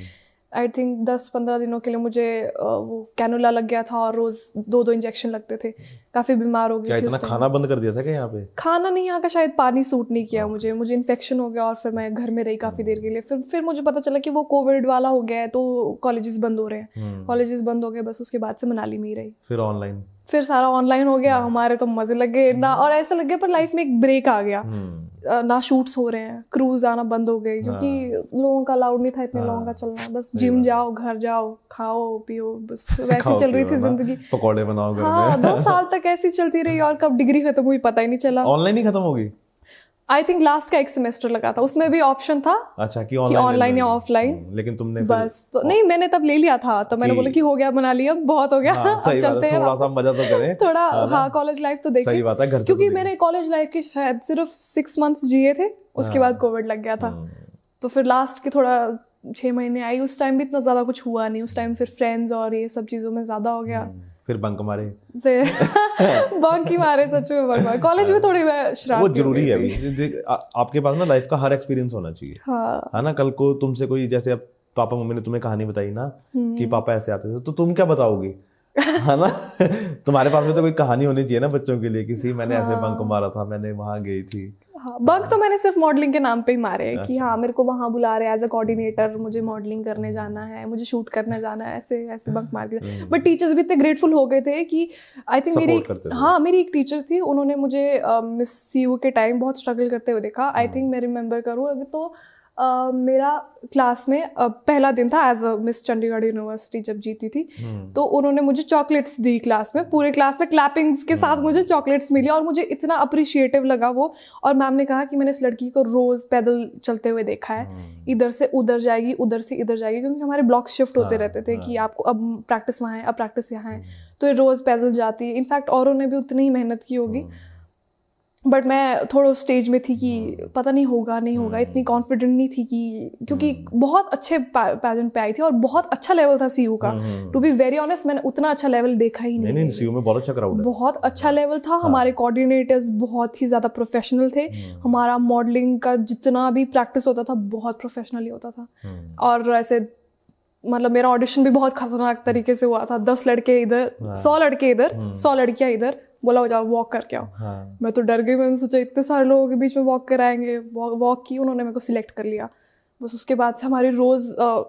आई थिंक 10-15 दिनों के लिए मुझे वो कैनुला लग गया था और रोज 2-2 इंजेक्शन लगते थे, काफी बीमार हो गई क्या थी। इतना खाना बंद कर दिया था क्या यहाँ पे? खाना नहीं, यहाँ का शायद पानी सूट नहीं किया मुझे इन्फेक्शन हो गया और फिर मैं घर में रही काफी देर के लिए। फिर मुझे पता चला कि वो कोविड वाला हो गया है तो कॉलेजेस बंद हो रहे हैं, कॉलेजेस बंद हो गए, बस उसके बाद से मनाली में ही रही। फिर सारा ऑनलाइन हो गया, हमारे तो मजे लग गए ना, और ऐसा लग गया पर लाइफ में एक ब्रेक आ गया, ना शूट्स हो रहे हैं, क्रूज आना बंद हो गए क्योंकि लोगों का अलाउड नहीं था इतने लोगों का चलना, बस जिम जाओ, घर जाओ, खाओ पियो, बस वैसे चल रही थी जिंदगी, पकौड़े बनाओ घर में। हाँ 2 साल तक ऐसी चलती रही और कब डिग्री खत्म हुई पता ही नहीं चला। ऑनलाइन ही खत्म होगी? आई थिंक लास्ट का 1 सेमेस्टर लगा था, उसमें भी ऑप्शन था अच्छा कि ऑनलाइन या ऑफलाइन, लेकिन तुमने बस तो नहीं, मैंने तब ले लिया था, तो मैंने बोला कि हो गया बना लिया, बहुत हो गया, अब चलते हैं, थोड़ा सा मजा तो करें, थोड़ा हाँ कॉलेज लाइफ तो देखें। सही बात है, घर से क्योंकि मेरे कॉलेज लाइफ के शायद सिर्फ 6 मंथ्स जिए थे, उसके बाद कोविड लग गया था, तो फिर लास्ट के थोड़ा 6 महीने आई, उस टाइम भी इतना ज्यादा कुछ हुआ नहीं, उस टाइम फिर फ्रेंड्स और ये सब चीजों में ज्यादा हो गया, फिर बंक मारे, फिर बंक ही मारे, सच में बंक मारे। कॉलेज में थोड़ी शरारत, वो जरूरी है अभी, आपके पास ना लाइफ का हर एक्सपीरियंस होना चाहिए, है ना। कल को तुमसे कोई, जैसे अब पापा मम्मी ने तुम्हें कहानी बताई ना कि पापा ऐसे आते थे, तो तुम क्या बताओगी, है ना। तुम्हारे पास में तो कोई कहानी होनी चाहिए ना बच्चों के लिए, किसी मैंने ऐसे बंक मारा था, मैंने वहां गई थी। हाँ, बंक तो मैंने सिर्फ मॉडलिंग के नाम पे ही मारे हैं कि हाँ मेरे को वहाँ बुला रहे हैं एज अ कोऑर्डिनेटर, मुझे मॉडलिंग करने जाना है, मुझे शूट करने जाना है, ऐसे बंक मार के। बट टीचर्स भी इतने ग्रेटफुल हो गए थे कि आई थिंक मेरी एक टीचर थी, उन्होंने मुझे मिस सीयू के टाइम बहुत स्ट्रगल करते हुए देखा। आई थिंक मैं रिमेम्बर करूँ अगर तो मेरा क्लास में पहला दिन था as a miss Chandigarh university जब जीती थी, तो उन्होंने मुझे चॉकलेट्स दी क्लास में, पूरे क्लास में क्लैपिंग्स के साथ मुझे चॉकलेट्स मिली और मुझे इतना अप्रिशिएटिव लगा वो। और मैम ने कहा कि मैंने इस लड़की को रोज पैदल चलते हुए देखा है, इधर से उधर जाएगी, उधर से इधर जाएगी, क्योंकि हमारे ब्लॉक शिफ्ट होते रहते थे कि आपको अब प्रैक्टिस वहाँ है, अब प्रैक्टिस यहाँ है, तो ये रोज पैदल जाती है। इनफैक्ट औरों ने भी उतनी ही मेहनत की होगी, बट मैं थोड़ा स्टेज में थी कि पता नहीं होगा नहीं होगा, इतनी कॉन्फिडेंट नहीं थी कि, क्योंकि बहुत अच्छे पैजेंट पे आई थी और बहुत अच्छा लेवल था सीयू का। टू बी वेरी ऑनेस्ट मैंने उतना अच्छा लेवल देखा ही नहीं। सीयू में बहुत अच्छा क्राउड है, बहुत अच्छा लेवल था। हमारे कोऑर्डिनेटर्स बहुत ही ज्यादा प्रोफेशनल थे, हमारा मॉडलिंग का जितना भी प्रैक्टिस होता था बहुत प्रोफेशनली होता था। और ऐसे मतलब मेरा ऑडिशन भी बहुत खतरनाक तरीके से हुआ था, 10 लड़के इधर, 100 लड़के इधर, 100 लड़कियां इधर, बोला हो जाओ वॉक करके आओ। मैं तो डर गई, मैंने सोचा इतने सारे लोगों के बीच में वॉक कराएंगे, वॉक की, उन्होंने मेरे को सिलेक्ट कर लिया। बस उसके बाद से हमारी रोज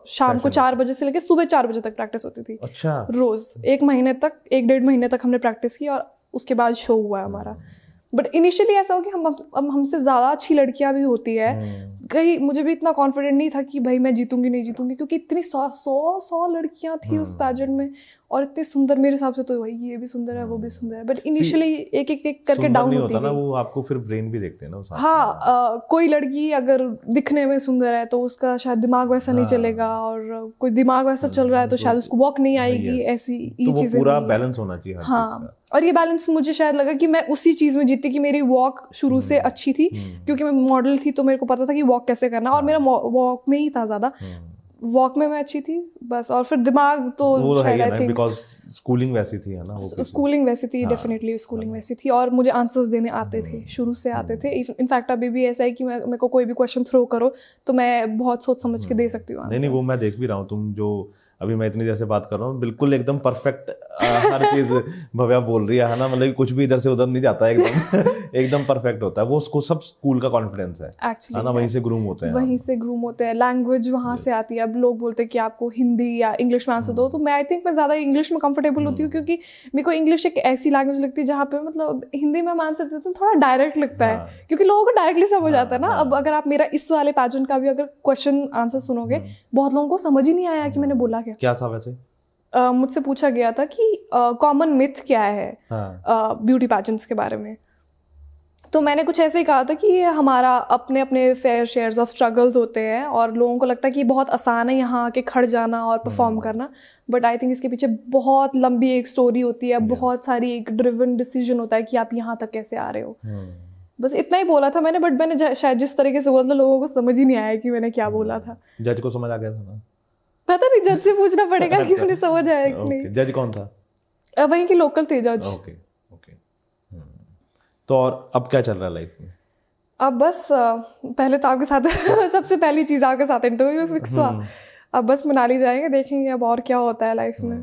शाम को 4 बजे से लेकर सुबह 4 बजे तक प्रैक्टिस होती थी। अच्छा। रोज 1 महीने तक, 1-1.5 महीने तक हमने प्रैक्टिस की और उसके बाद शो हुआ हमारा। बट इनिशियली ऐसा हो कि हम हमसे ज्यादा अच्छी लड़कियां भी होती है, कहीं मुझे भी इतना कॉन्फिडेंट नहीं था कि भाई मैं जीतूंगी नहीं जीतूंगी, क्योंकि इतनी 100 लड़कियां थी उस पैजेंट में और इतनी सुंदर, मेरे हिसाब से तो भाई ये भी सुंदर है वो भी सुंदर है, बट इनिशियली एक करके डाउन होती है ना, वो आपको फिर ब्रेन भी देखते हैं ना उस। हाँ, कोई लड़की अगर दिखने में सुंदर है तो उसका शायद दिमाग वैसा नहीं चलेगा, और कोई दिमाग वैसा चल रहा है तो शायद उसको वॉक नहीं आएगी, ऐसी ये चीजें पूरा बैलेंस होना चाहिए। हाँ, और ये बैलेंस मुझे शायद लगा कि मैं उसी चीज में जीती कि मेरी वॉक शुरू से अच्छी थी, क्योंकि मैं मॉडल थी तो मेरे को पता था कि वॉक कैसे करना, और मेरा वॉक में ही था ज्यादा, वॉक में मैं अच्छी थी बस। और फिर दिमाग तो शायद आई थिंक बिकॉज़ स्कूलिंग वैसी थी, है ना, स्कूलिंग वैसी थी, डेफिनेटली स्कूलिंग वैसी थी, और मुझे आंसर्स देने आते थे, शुरू से आते थे। इनफैक्ट अभी भी ऐसा है कि मेरे को कोई भी क्वेश्चन थ्रो करो तो मैं बहुत सोच समझ के दे सकती हूँ। नहीं, वो मैं देख भी रहा हूँ, तुम जो अभी मैं इतनी देर से बात कर रहा हूँ बिल्कुल एकदम परफेक्ट हर चीज भव्या बोल रही है ना, मतलब कुछ भी इधर से उधर नहीं जाता है, एकदम परफेक्ट होता है। वो उसको सब स्कूल का कॉन्फिडेंस है एक्चुअली, है ना, वहीं से ग्रूम होते हैं, वहीं से ग्रूम होते हैं, लैंग्वेज वहाँ से आती है। अब लोग बोलते हैं कि आपको हिंदी या इंग्लिश में आंसर दो, तो मैं आई थिंक मैं ज्यादा इंग्लिश में कंफर्टेबल होती हूँ, क्योंकि मेरे को इंग्लिश एक ऐसी लैंग्वेज लगती है जहाँ पे मतलब हिंदी में आंसर देते हैं थोड़ा डायरेक्ट लगता है, क्योंकि लोगों को डायरेक्टली समझ आता है ना। अब अगर आप मेरा इस वाले पैजेंट का भी अगर क्वेश्चन आंसर सुनोगे, बहुत लोगों को समझ ही नहीं आया कि मैंने बोला क्या था। वैसे मुझसे पूछा गया था कि कॉमन मिथ क्या है ब्यूटी पैजेंट्स के बारे में, तो मैंने कुछ ऐसे ही कहा था कि ये हमारा अपने अपने फेयर शेयर्स ऑफ स्ट्रगल्स होते हैं, और लोगों को लगता है कि बहुत आसान है यहाँ आके खड़ जाना और परफॉर्म करना, बट आई थिंक इसके पीछे बहुत लंबी एक स्टोरी होती है, बहुत सारी एक ड्रिवन डिसीजन होता है कि आप यहाँ तक कैसे आ रहे हो। बस इतना ही बोला था मैंने, बट मैंने शायद जिस तरीके से बोला था लोगों को समझ ही नहीं आया कि मैंने क्या बोला था। जज को समझ आ गया था ना? पता नहीं, जज से पूछना पड़ेगा कि उन्हें समझ आया कि नहीं। जज कौन था? वहीं के लोकल थे जज। ओके। तो और अब क्या चल रहा है लाइफ में? अब बस पहले तो आपके साथ सबसे पहली चीज आपके साथ इंटरव्यू में फिक्स हुआ, अब बस मनाली जाएंगे, देखेंगे अब और क्या होता है लाइफ में।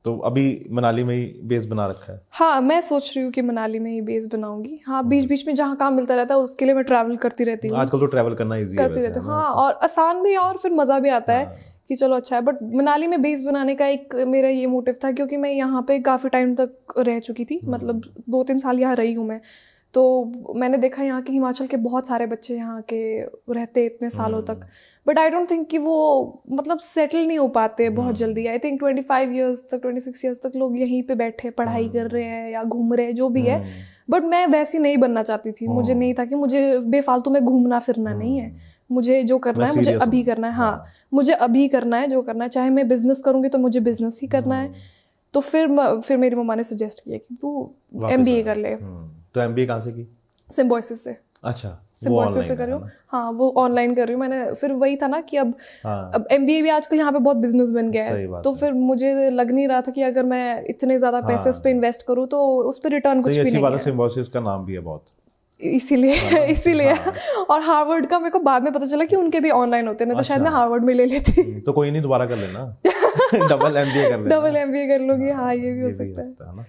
तो अभी मनाली में ही बेस बना रखा है? हाँ, मैं सोच रही हूँ कि मनाली में ही बेस बनाऊंगी। हाँ, बीच बीच में जहाँ काम मिलता रहता है उसके लिए मैं ट्रैवल करती रहती हूँ। आजकल तो ट्रैवल करना इजी है करती रहती हूँ, हाँ, और आसान भी है और फिर मज़ा भी आता है कि चलो अच्छा है। बट मनाली में बेस बनाने का एक मेरा ये मोटिव था, क्योंकि मैं यहाँ पे काफ़ी टाइम तक रह चुकी थी, मतलब 2-3 साल यहाँ रही हूँ मैं। तो मैंने देखा यहाँ के हिमाचल के बहुत सारे बच्चे यहाँ के रहते इतने सालों तक, बट आई डोंट थिंक कि वो मतलब सेटल नहीं हो पाते बहुत जल्दी। आई थिंक 25 ईयर्स तक, 26 ईयर्स तक लोग यहीं पे बैठे पढ़ाई कर रहे हैं या घूम रहे हैं, जो भी है। बट मैं वैसी नहीं बनना चाहती थी। मुझे नहीं था कि मुझे बेफालतू में घूमना फिरना नहीं है, मुझे जो करना है मुझे अभी करना है। हाँ, मुझे अभी करना है जो करना है, चाहे मैं बिजनेस करूँगी तो मुझे बिजनेस ही करना है। तो फिर मेरी मम्मा ने सजेस्ट किया कि तू MBA कर ले। तो MBA कहाँ से की? सिम्बोसिस से। अच्छा, सिम्बोसिस से कर रही हूँ। हाँ, वो ऑनलाइन कर रही हूँ मैंने। फिर वही था ना कि अब MBA भी आजकल यहाँ पे बहुत बिजनेस बन गया है, तो फिर मुझे लग नहीं रहा था कि अगर मैं इतने ज्यादा पैसे उस पर इन्वेस्ट करूँ तो उस पर रिटर्न कुछ भी नहीं है। सिम्बोसिस का नाम भी है बहुत, इसीलिए और हार्वर्ड का मेरे को बाद में पता चला कि उनके भी ऑनलाइन होते हैं, तो शायद मैं हार्वर्ड में ले लेती। तो कोई नहीं, दोबारा कर लेना। डबल MBA कर लेना। डबल MBA कर लूंगी। हाँ, ये भी हो सकता है ना।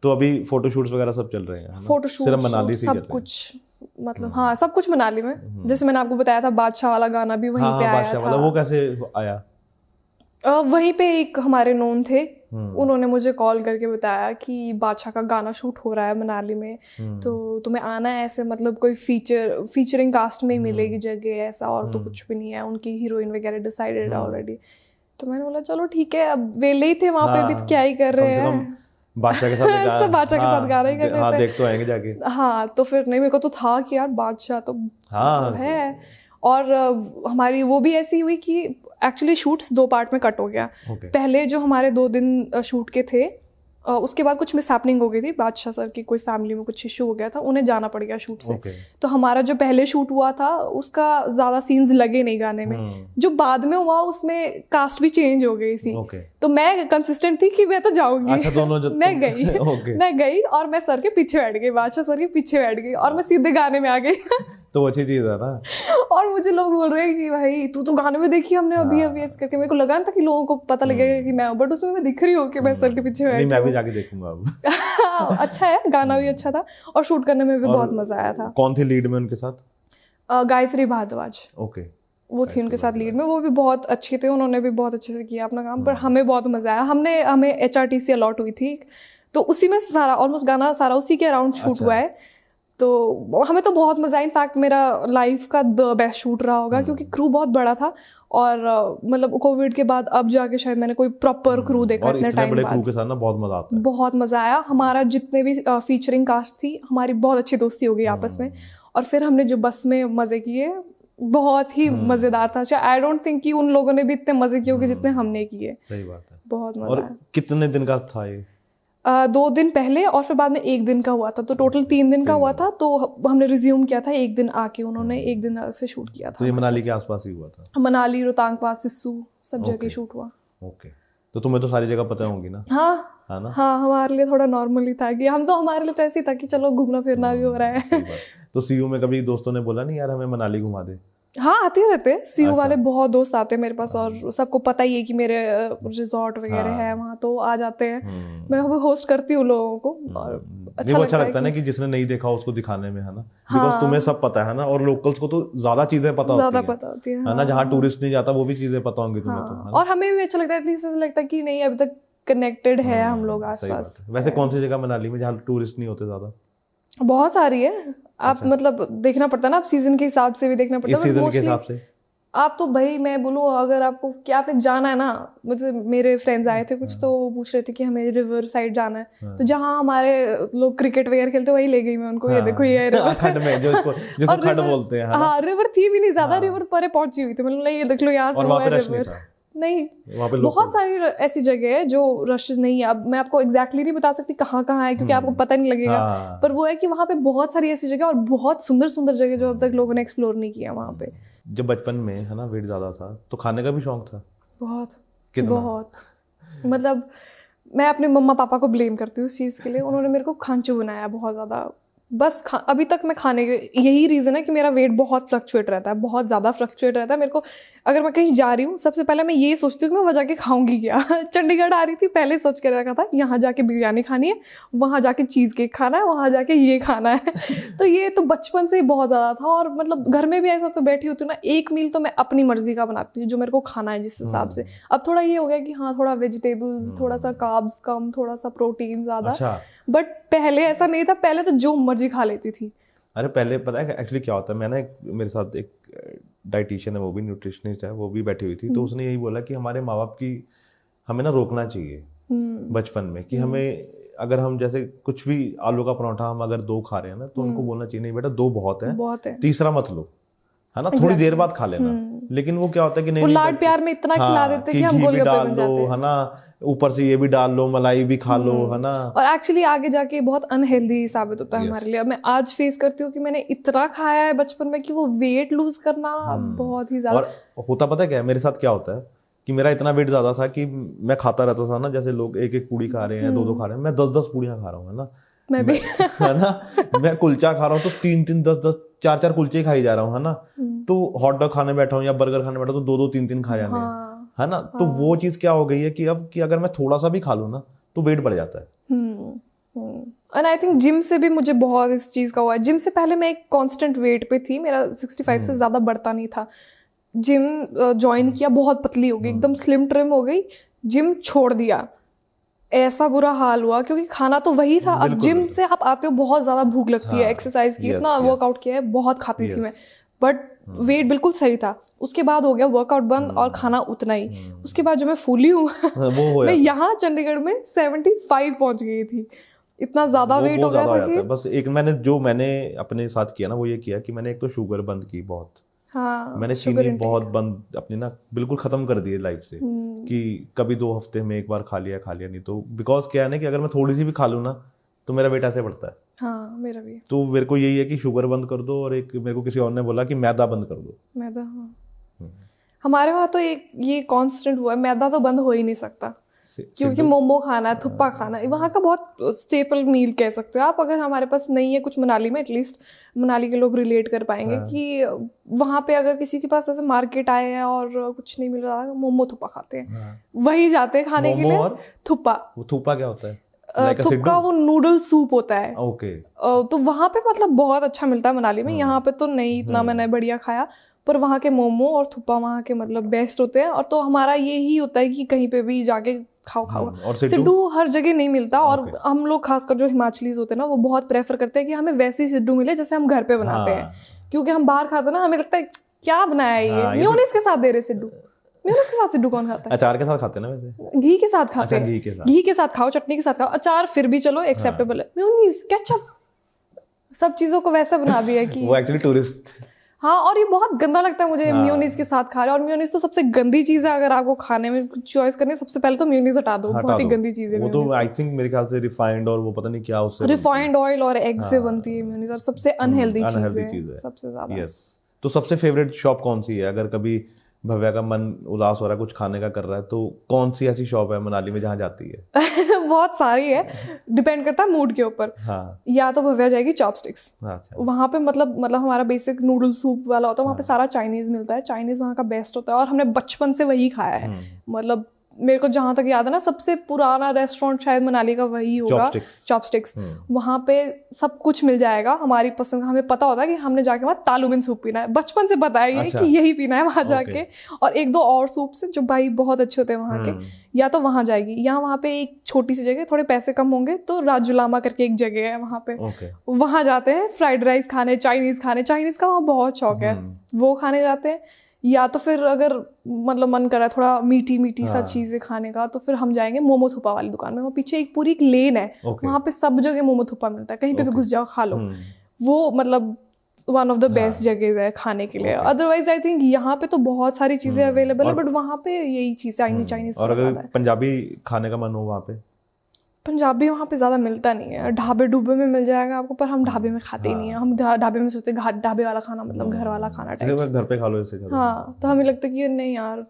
तो अभी फोटोशूट्स वगैरह सब चल रहे हैं? फोटोशूट सिर्फ मनाली से सब कुछ, मतलब हाँ, सब कुछ मनाली में। जैसे मैंने आपको बताया था बादशाह वाला गाना भी वहीं पे आया था। वो कैसे आया? वहीं पे एक हमारे नोन थे, उन्होंने मुझे कॉल करके बताया कि बादशाह का गाना शूट हो रहा है मनाली में, तो तुम्हें आना है। ऐसे मतलब कोई फीचरिंग कास्ट में ही मिलेगी जगह, ऐसा और तो कुछ भी नहीं है। उनकी हीरोइन वगैरह डिसाइडेड ऑलरेडी। तो मैंने बोला चलो ठीक है, अब वेले ही थे वहाँ पे भी, क्या ही कर रहे हैं, बादशाह के साथ बादशाह के साथ गा रहे हैं। हाँ, देख तो आएंगे जाके। हाँ, तो फिर नहीं, मेरे को तो था कि यार बादशाह तो है। और हमारी वो भी ऐसी हुई कि एक्चुअली शूट्स 2 पार्ट में कट हो गया। पहले जो हमारे 2 दिन शूट के थे, उसके बाद कुछ मिसहैपनिंग हो गई थी। बादशाह सर की कोई फैमिली में कुछ इशू हो गया था, उन्हें जाना पड़ गया शूट से। तो हमारा जो पहले शूट हुआ था उसका ज्यादा सीन्स लगे नहीं गाने में। जो बाद में हुआ उसमें कास्ट भी चेंज हो गई थी। तो मैं कंसिस्टेंट थी कि मैं तो जाऊंगी। अच्छा, दोनों मैं गई मैं गई और मैं सर के पीछे बैठ गई, बादशाह सर के पीछे बैठ गई और मैं सीधे गाने में आ गई। तो अच्छी चीज है ना। और मुझे लोग बोल रहे हैं कि भाई तू तो गाने में देखी हमने अभी ऐसे करके। मेरे को लगा था कि लोगों को पता लगेगा कि मैं, बट उसमें मैं दिख रही हूँ कि मैं सर के पीछे बैठी। मैं भी जाके देखूंगा अब। अच्छा है, गाना भी अच्छा था और शूट करने में भी बहुत मजा आया था। कौन थी लीड में उनके साथ? गायत्री भारद्वाज। ओके, वो थी उनके साथ लीड में। वो भी बहुत अच्छे थे, उन्होंने भी बहुत अच्छे से किया अपना काम। पर हमें बहुत मजा आया। हमें HRTC अलॉट हुई थी, तो उसी में सारा ऑलमोस्ट गाना सारा उसी के अराउंड शूट हुआ है। तो हमें तो बहुत मजा आया। इनफैक्ट मेरा लाइफ का द बेस्ट शूट रहा होगा, क्योंकि क्रू बहुत बड़ा था और मतलब कोविड के बाद अब जाके शायद मैंने कोई प्रॉपर क्रू देखा इतने टाइम बाद। क्रू के साथ ना बहुत मजा आता है। बहुत मजा आया। हमारा जितने भी फीचरिंग कास्ट थी, हमारी बहुत अच्छी दोस्ती हो गई आपस में। और फिर हमने जो बस में मजे किए, बहुत ही मजेदार था। आई डोंट थिंक कि उन लोगों ने भी इतने मजे किए होंगे जितने हमने किए। सही बात है, बहुत मजा आया। कितने दिन का था ये? 2 दिन पहले और फिर बाद में 1 दिन का हुआ था, तो टोटल 3 दिन का हुआ था। तो हमने रिज्यूम किया था 1 दिन आके, उन्होंने 1 दिन से शूट किया था। तो ये मनाली के आसपास ही हुआ था? मनाली, रोहतांग पास, सिस्सू, सब जगह शूट हुआ। ओके, तो तुम्हें तो सारी जगह पता होंगी ना? हाँ, हाँ, हमारे लिए थोड़ा नॉर्मल ही था कि हमारे लिए तो ऐसे ही था कि चलो घूमना फिरना भी हो रहा है। तो CU में कभी दोस्तों ने बोला नहीं यार हमें मनाली घुमा दे? हाँ, आते रहते। CU वाले बहुत दोस्त आते हैं मेरे पास, और सबको पता ही है कि मेरे रिजॉर्ट वगैरह है वहाँ, तो आ जाते हैं। मैं होस्ट करती हूँ लोगों को और अच्छा लगता है ना कि जिसने नहीं देखा उसको दिखाने में, है ना? बिकॉज तुम्हें सब पता है ना, और लोकल्स को तो ज्यादा चीजें पता होती है ना, जहाँ टूरिस्ट नहीं जाता वो भी चीजें पता होंगी तुम्हें तो। और हमें भी अच्छा लगता है, एटलीस्ट ऐसा लगता है कि नहीं अभी तक कनेक्टेड है हम लोग आसपास। वैसे कौन सी जगह मनाली में जहाँ टूरिस्ट नहीं होते ज्यादा? बहुत सारी है। आप मतलब देखना पड़ता है ना, आप सीजन के हिसाब से भी देखना पड़ता है। इस सीजन के हिसाब से आप तो भाई मैं बोलूँ, अगर आपको क्या आपने जाना है ना, मुझे मेरे फ्रेंड्स आए थे कुछ, तो वो पूछ रहे थे कि हमें रिवर साइड जाना है। तो जहाँ हमारे लोग क्रिकेट वगैरह खेलते वही ले गई मैं उनको। ये देखो ये रिवर खड्ड में, जिसको खड्ड बोलते हैं। हाँ, रिवर थी भी नहीं ज्यादा, रिवर परे पहुंची हुई थी। मतलब ये देख लो यहाँ से नहीं, बहुत सारी ऐसी जगह है जो रश नहीं है। अब मैं आपको एग्जैक्टली नहीं बता सकती कहाँ कहाँ है, क्योंकि आपको पता नहीं लगेगा। पर वो है कि वहाँ पे बहुत सारी ऐसी जगह और बहुत सुंदर सुंदर जगह जो अब तक लोगों ने एक्सप्लोर नहीं किया वहाँ पे। जब बचपन में है ना वेट ज्यादा था, तो खाने का भी शौक था? बहुत, कितना? बहुत। मतलब मैं अपने मम्मा पापा को ब्लेम करती हूँ उस चीज़ के लिए। उन्होंने मेरे को खांचू बनाया बहुत ज़्यादा। बस अभी तक मैं खाने के यही रीज़न है कि मेरा वेट बहुत फ्लक्चुएट रहता है, बहुत ज़्यादा फ्लक्चुएट रहता है। मेरे को अगर मैं कहीं जा रही हूँ सबसे पहले मैं ये सोचती हूँ कि मैं वहाँ जाके खाऊंगी क्या। चंडीगढ़ आ रही थी पहले सोच के रखा था यहाँ जाके बिरयानी खानी है, वहाँ जाके चीज़ केक खाना है, वहाँ जाके ये खाना है। तो ये तो बचपन से ही बहुत ज़्यादा था। और मतलब घर में भी ऐसा तो बैठी होती हूँ ना, एक मील तो मैं अपनी मर्जी का बनाती हूँ जो मेरे को खाना है जिस हिसाब से। अब थोड़ा ये हो गया कि हाँ थोड़ा वेजिटेबल्स, थोड़ा सा कार्ब्स कम, थोड़ा सा प्रोटीन ज़्यादा। बट पहले ऐसा नहीं था, पहले तो जो मर्जी खा लेती थी। अरे पहले पता है एक्चुअली क्या होता है, मैंने मेरे साथ एक डाइटिशियन है, वो भी न्यूट्रिशनिस्ट है, वो भी बैठी हुई थी। तो उसने यही बोला कि हमारे माँ बाप की हमें ना रोकना चाहिए बचपन में कि हमें अगर हम जैसे कुछ भी आलू का पराठा हम अगर 2 खा रहे हैं ना तो उनको बोलना चाहिए नहीं बेटा 2 बहुत है, तीसरा मत लो, है ना, थोड़ी देर बाद खा लेना। लेकिन वो क्या होता है कि नहीं लाड प्यार में इतना खिला देते कि हम गोलगप्पे बन जाते हैं, है ना, ऊपर से ये भी डाल लो, मलाई भी खा लो, है ना। और एक्चुअली आगे जाके बहुत अनहेल्दी साबित होता है हमारे लिए। मैं आज फेस करती हूँ कि मैंने इतना खाया है बचपन में कि वो वेट लूज करना बहुत ही ज्यादा। और होता पता है क्या, मेरे साथ क्या होता है कि मेरा इतना वेट ज्यादा था कि मैं खाता रहता था ना, जैसे लोग 1-1 पूड़ी खा रहे हैं, 2-2 खा रहे हैं, मैं 10-10 पूड़ियां खा रहा हूँ, है ना। मैं भी है ना, मैं कुलचा खा रहा हूँ तो 3-3 10-10 4-4 कुलचे खाई जा रहा हूँ, है ना। तो हॉट डॉग खाने बैठा हूँ या बर्गर खाने बैठा हूँ तो 2-2 3-3 खा जाने हैं, है ना। तो वो चीज क्या हो गई है कि अब कि अगर मैं थोड़ा सा भी खा लूँ ना तो वेट बढ़ जाता है। एंड आई थिंक जिम से भी मुझे बहुत इस चीज़ का हुआ है। जिम से पहले मैं एक कांस्टेंट वेट पे थी, मेरा 65 से ज़्यादा बढ़ता नहीं था। जिम ज्वाइन किया, बहुत पतली हो गई, एकदम स्लिम ट्रिम हो गई। जिम छोड़ दिया, ऐसा बुरा हाल हुआ क्योंकि खाना तो वही था। अब जिम से आप आते हो, बहुत ज़्यादा भूख लगती है, एक्सरसाइज की, इतना वर्कआउट किया है, बहुत खाती थी मैं, बट वेट बिल्कुल सही था। उसके बाद हो गया वर्कआउट बंद और खाना उतना ही। उसके बाद जो मैं फूली हूँ मैं यहाँ चंडीगढ़ में 75 पहुंच गई थी। इतना ज्यादा वेट हो गया था कि बस एक मैंने अपने साथ किया ना, वो ये किया कि मैंने एक तो शुगर बंद की बहुत। हाँ, मैंने चीनी बहुत बंद अपनी ना बिल्कुल खत्म कर दी है लाइफ से, कि कभी 2 हफ्ते में एक बार खा लिया, नहीं तो बिकॉज क्या है ना कि अगर मैं थोड़ी सी भी खा लूँ ना तो मेरा वेट ऐसे बढ़ता है। हाँ, मेरा भी। तो मेरे को यही है कि शुगर बंद कर दो, और एक मेरे को किसी और ने बोला कि मैदा बंद कर दो। मैदा, हाँ। हमारे वहाँ तो ये कांस्टेंट हुआ है, मैदा तो बंद हो ही नहीं सकता क्योंकि मोमो खाना है, थुप्पा खाना है, वहाँ का बहुत स्टेपल मील कह सकते हो आप। अगर हमारे पास नहीं है कुछ मनाली में, एटलीस्ट मनाली के लोग रिलेट कर पाएंगे कि वहाँ पे अगर किसी के पास ऐसे मार्केट आए हैं और कुछ नहीं मिल रहा, मोमो थुप्पा खाते हैं, वही जाते हैं खाने के लिए। थुप्पा, वो थुप्पा क्या होता है? थुप्पा वो नूडल सूप होता है। ओके। तो वहाँ पे मतलब बहुत अच्छा मिलता है मनाली में। यहाँ पे तो नहीं इतना मैंने बढ़िया खाया, पर वहाँ के मोमो और थुप्पा वहाँ के मतलब बेस्ट होते हैं। और तो हमारा यही होता है कि कहीं पे भी जाके खाओ। और सिड्डू हर जगह नहीं मिलता, और हम लोग खासकर जो हिमाचलीज होते हैं ना, वो बहुत प्रेफर करते हैं कि हमें वैसी सिड्डू मिले जैसे हम घर पे बनाते हैं। क्योंकि हम बाहर खाते ना, हमें लगता है क्या बनाया है ये, मेयोनीज के साथ दे रहे सिड्डू। मेयोनीज के साथ सिड्डू कौन खाता है? अचार के साथ खाते हैं ना, वैसे घी के साथ खाते हैं। घी के साथ खाओ, चटनी के साथ खाओ, अचार फिर भी चलो एक्सेप्टेबल है। मेयोनीज, केचप, सब चीजों को वैसा बना दिया कि वो एक्चुअली टूरिस्ट। हाँ, और ये बहुत गंदा लगता है मुझे मेयोनीज के साथ खा रहे। और मेयोनीज तो सबसे गंदी चीज है, अगर आपको खाने में कुछ चॉइस करनी है सबसे पहले तो मेयोनीज हटा दो, बहुत ही गंदी चीज है वो तो आई थिंक मेरे ख्याल से रिफाइंड और वो पता नहीं क्या उससे रिफाइंड ऑयल और एग से बनती है मेयोनीज, और सबसे अनहेल्दी चीज है सबसे ज्यादा। यस। तो सबसे फेवरेट शॉप कौन सी है? अगर कभी भव्या का मन उदास हो रहा है, कुछ खाने का कर रहा है, तो कौन सी ऐसी शॉप है मनाली में जहाँ जाती है? बहुत सारी है, डिपेंड करता है मूड के ऊपर। हाँ। या तो भव्या जाएगी चॉपस्टिक्स। अच्छा। वहाँ पे मतलब हमारा बेसिक नूडल सूप वाला होता है, वहाँ पे सारा चाइनीज मिलता है। चाइनीज वहाँ का बेस्ट होता है और हमने बचपन से वही खाया है। मतलब मेरे को जहाँ तक याद है ना, सबसे पुराना रेस्टोरेंट शायद मनाली का वही होगा, चॉपस्टिक्स। वहाँ पे सब कुछ मिल जाएगा हमारी पसंद का। हमें पता होता है कि हमने जाके वहाँ तालू बिन सूप पीना है, बचपन से पता है कि यही पीना है वहाँ जाके। और 1-2 और सूप से जो भाई बहुत अच्छे होते हैं वहाँ के, या तो वहाँ जाएगी, या वहाँ पे एक छोटी सी जगह, थोड़े पैसे कम होंगे तो राजुलामा करके एक जगह है वहाँ पे, वहाँ जाते हैं फ्राइड राइस खाने, चाइनीज खाने। चाइनीज का वहाँ बहुत शौक है, वो खाने जाते हैं। या तो फिर अगर मतलब मन कर रहा है थोड़ा मीठी सा चीजें खाने का, तो फिर हम जाएंगे मोमो थुप्पा वाली दुकान में। वो पीछे एक पूरी एक लेन है, वहाँ पे सब जगह मोमो थुप्पा मिलता है, कहीं पे भी घुस जाओ खा लो। वो मतलब वन ऑफ द बेस्ट जगह है खाने के लिए। अदरवाइज आई थिंक यहाँ पे तो बहुत सारी चीजें अवेलेबल है, बट वहाँ पे यही चीज चाइनीज। और अगर पंजाबी खाने का मन हो वहाँ पे, पंजाबी वहाँ पे ज़्यादा मिलता नहीं है, ढाबे डूबे में मिल जाएगा आपको, पर हम ढाबे में खाते ही नहीं है। हम ढाबे में सोचते हैं ढाबे वाला खाना मतलब घर वाला खाना टाइप। घर पे खा लो ऐसे। हाँ, तो हमें लगता है कि नहीं यार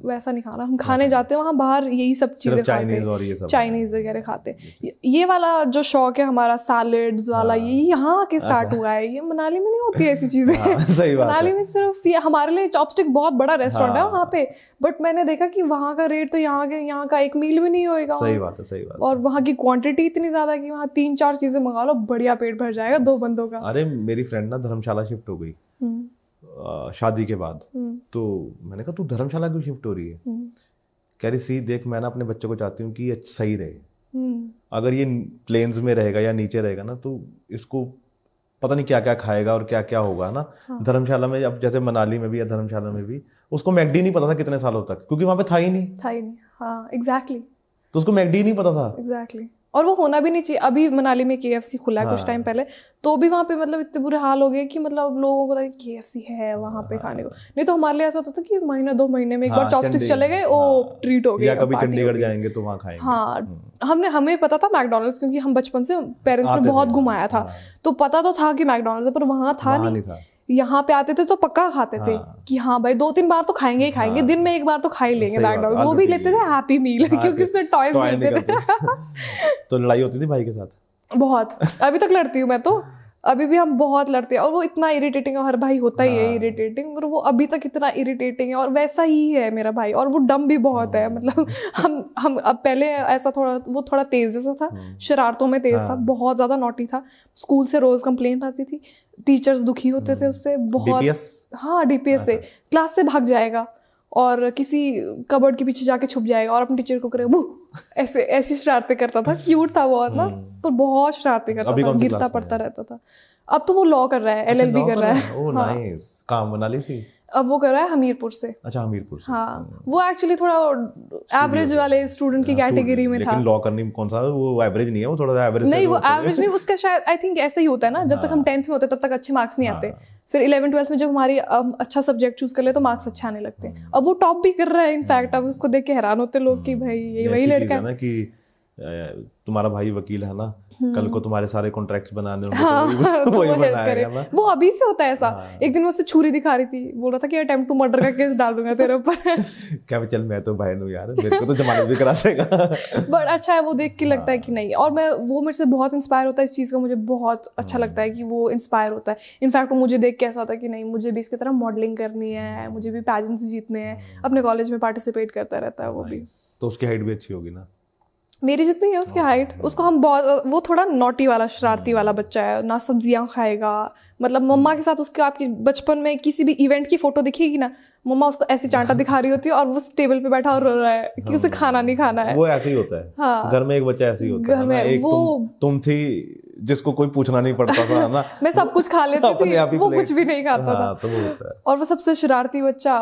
वैसा नहीं खाना, हम खाने जाते हैं वहाँ बाहर यही सब चीज़ें खाते हैं, चाइनीज़ वगैरह खाते हैं। ये वाला जो शौक है हमारा सैलेड्स वाला, ये यहाँ के स्टार्ट हुआ है, ये मनाली में नहीं होती ऐसी चीज़ें। मनाली में सिर्फ हमारे लिए चॉपस्टिक्स बहुत बड़ा रेस्टोरेंट है वहाँ पे, बट मैंने देखा कि वहाँ का रेट तो यहाँ का एक मील भी नहीं होएगा। सही बात है, सही बात। और वहाँ की क्वांटिटी इतनी ज्यादा कि वहाँ 3-4 चीजें मंगा लो, बढ़िया पेट भर जाएगा 2 बंदों का। अरे मेरी फ्रेंड ना धर्मशाला शिफ्ट हो गई शादी के बाद, तो मैंने कहा तू धर्मशाला क्यों शिफ्ट हो रही है? कह रही सी देख मैं ना अपने बच्चे को चाहती हूँ कि ये सही रहे, अगर ये प्लेन्स में रहेगा या नीचे रहेगा ना तो इसको पता नहीं क्या क्या खाएगा और क्या क्या होगा ना। धर्मशाला में अब जैसे मनाली में भी या धर्मशाला में भी उसको मैकडी नहीं पता था कितने सालों तक, क्योंकि वहाँ पे था ही नहीं। हाँ एग्जैक्टली, तो उसको मैकडी नहीं पता था। एग्जैक्टली, और वो होना भी नहीं चाहिए। अभी मनाली में KFC खुला है कुछ टाइम पहले, तो भी वहाँ पे मतलब इतने बुरे हाल हो गए कि मतलब लोगों को पता है KFC है वहाँ पे खाने को। नहीं तो हमारे लिए ऐसा होता था कि महीना 2 महीने में एक बार चॉपस्टिक्स चले गए, ओ ट्रीट हो गया, या कभी चंडीगढ़ जाएंगे तो वहाँ खाएंगे। हाँ, हमें पता था मैकडॉनल्ड्स, क्योंकि हम बचपन से पेरेंट्स ने बहुत घुमाया था, तो पता तो था कि मैकडॉनल्ड्स है, पर वहाँ था नहीं। यहाँ पे आते थे तो पक्का खाते थे कि हाँ भाई 2-3 बार तो खाएंगे ही खाएंगे, दिन में एक बार तो खा ही लेंगे मैकडॉनल्ड्स। वो भी लेते थे हैप्पी मील, क्योंकि उसमें टॉयज मिलते थे। तो लड़ाई होती थी भाई के साथ बहुत, अभी तक लड़ती हूँ मैं तो, अभी भी हम बहुत लड़ते हैं। और वो इतना इरिटेटिंग है, हर भाई होता ही है इरिटेटिंग, पर वो अभी तक इतना इरिटेटिंग है और वैसा ही है मेरा भाई। और वो डम भी बहुत है, मतलब हम अब पहले ऐसा वो थोड़ा तेज जैसा था, शरारतों में तेज था, बहुत ज्यादा नॉटी था। स्कूल से रोज कंप्लेंट आती थी, टीचर्स दुखी होते थे उससे बहुत। हाँ, DPS से क्लास से भाग जाएगा और किसी कबर्ड के पीछे जाके छुप जाएगा और अपने टीचर को करेगा बू, ऐसी शरारतें करता था। क्यूट था बहुत ना, पर बहुत शरारतें करता था, गिरता पड़ता रहता था। अब तो वो लॉ कर रहा है, LLB कर रहा है। ओह नाइस, कहाँ मनाली से? अब वो कर रहा है हमीरपुर से। अच्छा, हमीरपुर से। हाँ, वो एक्चुअली थोड़ा एवरेज वाले स्टूडेंट की कैटेगरी में था। लेकिन लॉ करने में कौन सा वो एवरेज नहीं है, वो थोड़ा एवरेज नहीं, वो एवरेज नहीं, उसका शायद आई थिंक ऐसा ही होता है ना, जब तक हम 10th में होते तब तक अच्छे मार्क्स नहीं आते, फिर 11th-12th में जब हमारी अच्छा सब्जेक्ट चूज कर ले तो मार्क्स अच्छा आने लगते हैं। अब वो टॉप भी कर रहा है इनफैक्ट, अब उसको देख के हैरान होते लोग कि भाई ये वही लड़का है कि तुम्हारा भाई वकील है ना, कल को तुम्हारे सारे कॉन्ट्रैक्ट्स बनाने होंगे तो वही बनाएगा ना। वो अभी से होता है ऐसा। एक दिन मुझसे छुरी दिखा रही थी, बोल रहा था कि अटेम्प्ट टू मर्डर का केस डाल दूंगा तेरे ऊपर। क्या चल, मैं तो भाई हूं यार, मेरे को तो जमानत भी करा देगा। बट अच्छा है, वो देख के लगता है कि नहीं, और वो मेरे से बहुत इंस्पायर होता है इस चीज़ का, मुझे बहुत अच्छा लगता है कि वो इंस्पायर होता है। इनफैक्ट वो मुझे देख के ऐसा होता है कि नहीं, मुझे भी इसकी तरह मॉडलिंग करनी है, मुझे भी पैजेंट्स जीतने हैं। अपने कॉलेज में पार्टिसिपेट करता रहता है वो भी। तो उसकी हाइट भी अच्छी होगी ना? मेरी जितनी है उसकी हाइट। उसको हम बहुत, वो थोड़ा नॉटी वाला शरारती वाला बच्चा है ना, सब्जियां खाएगा। मतलब मम्मा के साथ उसके, आपकी बचपन में किसी भी इवेंट की फोटो दिखेगी ना, मम्मा उसको ऐसी चांटा दिखा रही होती है और वो टेबल पे बैठा और रो रहा है कि उसे खाना नहीं खाना है। वो ऐसे ही होता है। हाँ, घर में एक बच्चा ऐसे ही होता है ना, एक तुम थी जिसको कोई पूछना नहीं पड़ता था ना। मैं सब कुछ खा लेती थी, वो कुछ भी नहीं खाता था। तो वो होता है। और वो सबसे शरारती बच्चा,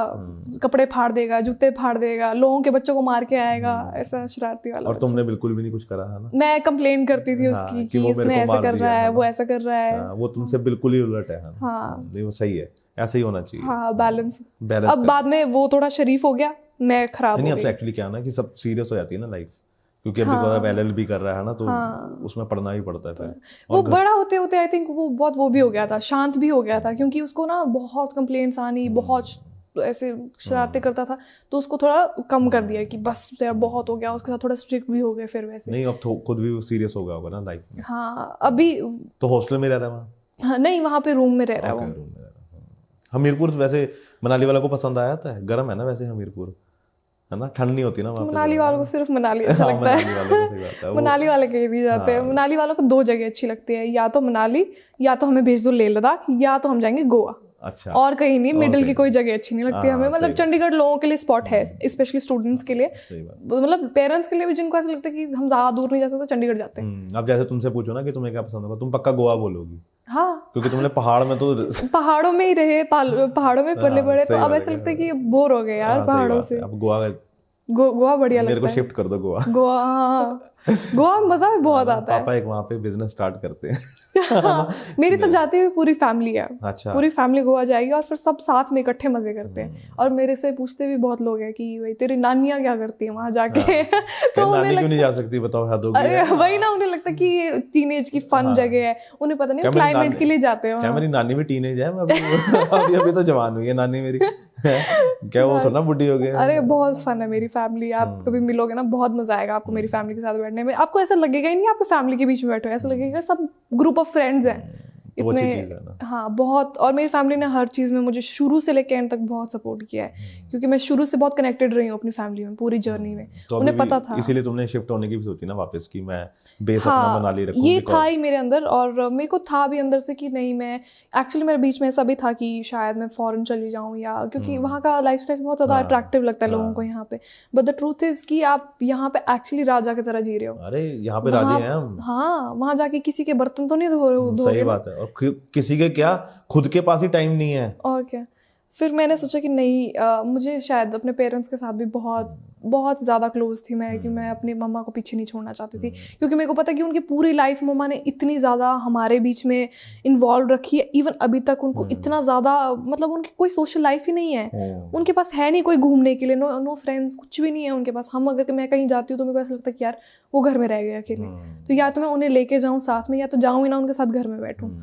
कपड़े फाड़ देगा, जूते फाड़ देगा, लोगों के बच्चों को मार के आएगा, ऐसा शरारती वाला। और तुमने बिल्कुल भी नहीं कुछ करा है ना? मैं कंप्लेंट करती थी उसकी कि इसने ऐसा कर रहा है, वो ऐसा कर रहा है। वो तुमसे बिल्कुल ही उलट है। हाँ, नहीं वो सही है, ऐसे ही होना चाहिए। हाँ, बैलेंस। अब बाद में वो थोड़ा शरीफ हो गया, मैं खराब हो गई। नहीं, अब एक्चुअली क्या है ना कि सब सीरियस हो जाती है ना लाइफ, क्योंकि अभी तो LLB कर रहा है ना, तो उसमें पढ़ना ही पड़ता है फिर। वो बड़ा होते होते आई थिंक वो बहुत वो भी हो गया था, शांत भी हो गया था, क्योंकि उसको ना बहुत कंप्लेंट्स आनी, बहुत ऐसे शरारतें करता था, तो उसको थोड़ा कम कर दिया कि बस तेरा बहुत हो गया। उसके साथ थोड़ा स्ट्रिक्ट भी हो गए फिर वैसे। नहीं, अब खुद भी सीरियस हो गया होगा ना लाइफ में। हाँ, अभी तो हॉस्टल में रह रहा है वहाँ? हाँ, नहीं, वहाँ पे रूम में रह रहा है वो। हमीरपुर वैसे मनाली वाला को पसंद आया था? गर्म है ना वैसे हमीरपुर, है ना, ठंड नहीं होती ना वहाँ पे। मनाली वालों को सिर्फ मनाली अच्छा लगता है। मनाली वाले कहीं भी जाते हैं। मनाली वालों को 2 जगह अच्छी लगती है, या तो मनाली, या तो हमें भेज दो लेह लद्दाख, या तो हम जाएंगे गोवा। अच्छा, और कहीं नहीं, मिडिल की कोई जगह अच्छी नहीं लगती हमें। मतलब चंडीगढ़ लोगों के लिए स्पॉट है, स्पेशली स्टूडेंट्स के लिए, मतलब पेरेंट्स के लिए भी, जिनको ऐसा लगता है कि हम ज्यादा दूर नहीं जा सकते, चंडीगढ़ जाते हैं। अब जैसे तुमसे पूछो ना कि तुम्हें क्या पसंद होगा, तुम पक्का गोवा बोलोगी। हाँ, क्योंकि तुमने पहाड़ में तो पहाड़ों में ही रहे, पहाड़ों में पले बड़े, तो अब ऐसा लगता है कि बोर हो गए यार पहाड़ों से। अब गोवा बढ़िया लगता है। मेरे को शिफ्ट कर दो गोवा। गोवा में मजा भी बहुत आता है। पापा एक वहाँ पे बिजनेस स्टार्ट करते हैं। मेरी तो जाती हुई पूरी फैमिली है। अच्छा। पूरी फैमिली गोवा जाएगी और फिर सब साथ में इकट्ठे मजे करते हैं। और मेरे से पूछते भी बहुत लोग हैं कि भाई तेरी नानियाँ क्या करती है वहां जाके। तो नानी क्यों नहीं जा सकती बताओ, हद होगी। अरे वही ना, उन्हें लगता है कि ये टीनेज की फन जगह है, उन्हें पता नहीं क्लाइमेट के लिए जाते हो। क्या मेरी नानी भी टीनेज है? अभी तो जवान हुई है नानी मेरी। क्या वो थोड़ा बुढ़ी हो गई? अरे बहुत फन है मेरी फैमिली, आप कभी मिलोगे ना बहुत मजा आएगा आपको मेरी फैमिली के साथ बैठने में। आपको ऐसा लगेगा ही नहीं आपकी फैमिली के बीच में बैठे हो, ऐसा लगेगा सब ग्रुप ऑफ फ्रेंड्स हैं तो इतने। हाँ बहुत। और मेरी फैमिली ने हर चीज़ में मुझे शुरू से लेकर एंड तक बहुत सपोर्ट किया है, क्योंकि मैं शुरू से बहुत कनेक्टेड रही हूँ अपनी फैमिली में पूरी जर्नी में। तो उन्हें पता था, इसीलिए तुमने शिफ्ट होने की भी सोची ना वापस कि मैं बेस अपना मनाली रखूं। ये था ही मेरे अंदर, और मेरे को था भी अंदर से कि नहीं, मैं एक्चुअली मेरे बीच में ऐसा भी था कि शायद मैं फॉरेन चली जाऊँ, या क्योंकि वहाँ का लाइफस्टाइल बहुत ज़्यादा अट्रैक्टिव लगता है लोगों को यहाँ पे। बट द ट्रूथ इज कि आप यहाँ पे एक्चुअली राजा की तरह जी रहे हो। अरे यहाँ पे राजे हैं हम। हाँ, वहाँ जाके किसी के बर्तन तो नहीं धो रहे हो। सही बात है। और किसी के क्या, खुद के पास ही टाइम नहीं है। और क्या। फिर मैंने सोचा कि नहीं, मुझे शायद अपने पेरेंट्स के साथ भी बहुत बहुत ज़्यादा क्लोज थी मैं, कि मैं अपनी मम्मा को पीछे नहीं छोड़ना चाहती थी, क्योंकि मेरे को पता कि उनकी पूरी लाइफ मम्मा ने इतनी ज़्यादा हमारे बीच में इन्वॉल्व रखी है। इवन अभी तक उनको इतना ज़्यादा, मतलब उनकी कोई सोशल लाइफ ही नहीं है, उनके पास है नहीं कोई घूमने के लिए, नो फ्रेंड्स, कुछ भी नहीं है उनके पास। हम अगर मैं कहीं जाती हूँ तो मेरे को ऐसा लगता है कि यार वो घर में रह गए अकेले, तो या तो मैं उन्हें लेके जाऊँ साथ में, या तो जाऊँ ही ना उनके साथ घर में बैठूँ।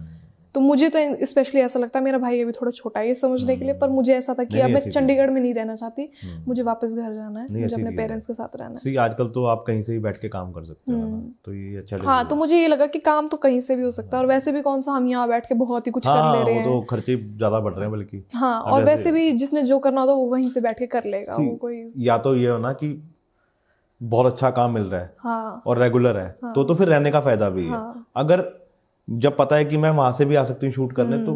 तो मुझे तो स्पेशली ऐसा लगता है, मेरा भाई अभी थोड़ा छोटा है ये समझने के लिए, पर मुझे ऐसा था कि अब मैं चंडीगढ़ में नहीं रहना चाहती, मुझे वापस घर जाना है, मुझे अपने पेरेंट्स के साथ रहना है। आजकल तो आप कहीं से ही बैठ के काम कर सकते हो, तो ये अच्छा। हाँ, तो मुझे ये लगा कि काम तो कहीं से भी हो सकता है, और वैसे भी कौन सा हम यहाँ बैठ के बहुत ही कुछ कर ले रहे हैं, तो खर्चे ज्यादा बढ़ रहे हैं बल्कि। हाँ, और वैसे भी जिसने जो करना होता है वो वहीं से बैठ के कर लेगा। वो कोई, या तो ये हो ना कि बहुत अच्छा काम मिल रहा है, हाँ, और रेगुलर है, तो फिर रहने का फायदा भी है। अगर जब पता है कि मैं वहां से भी आ सकती हूँ शूट करने, तो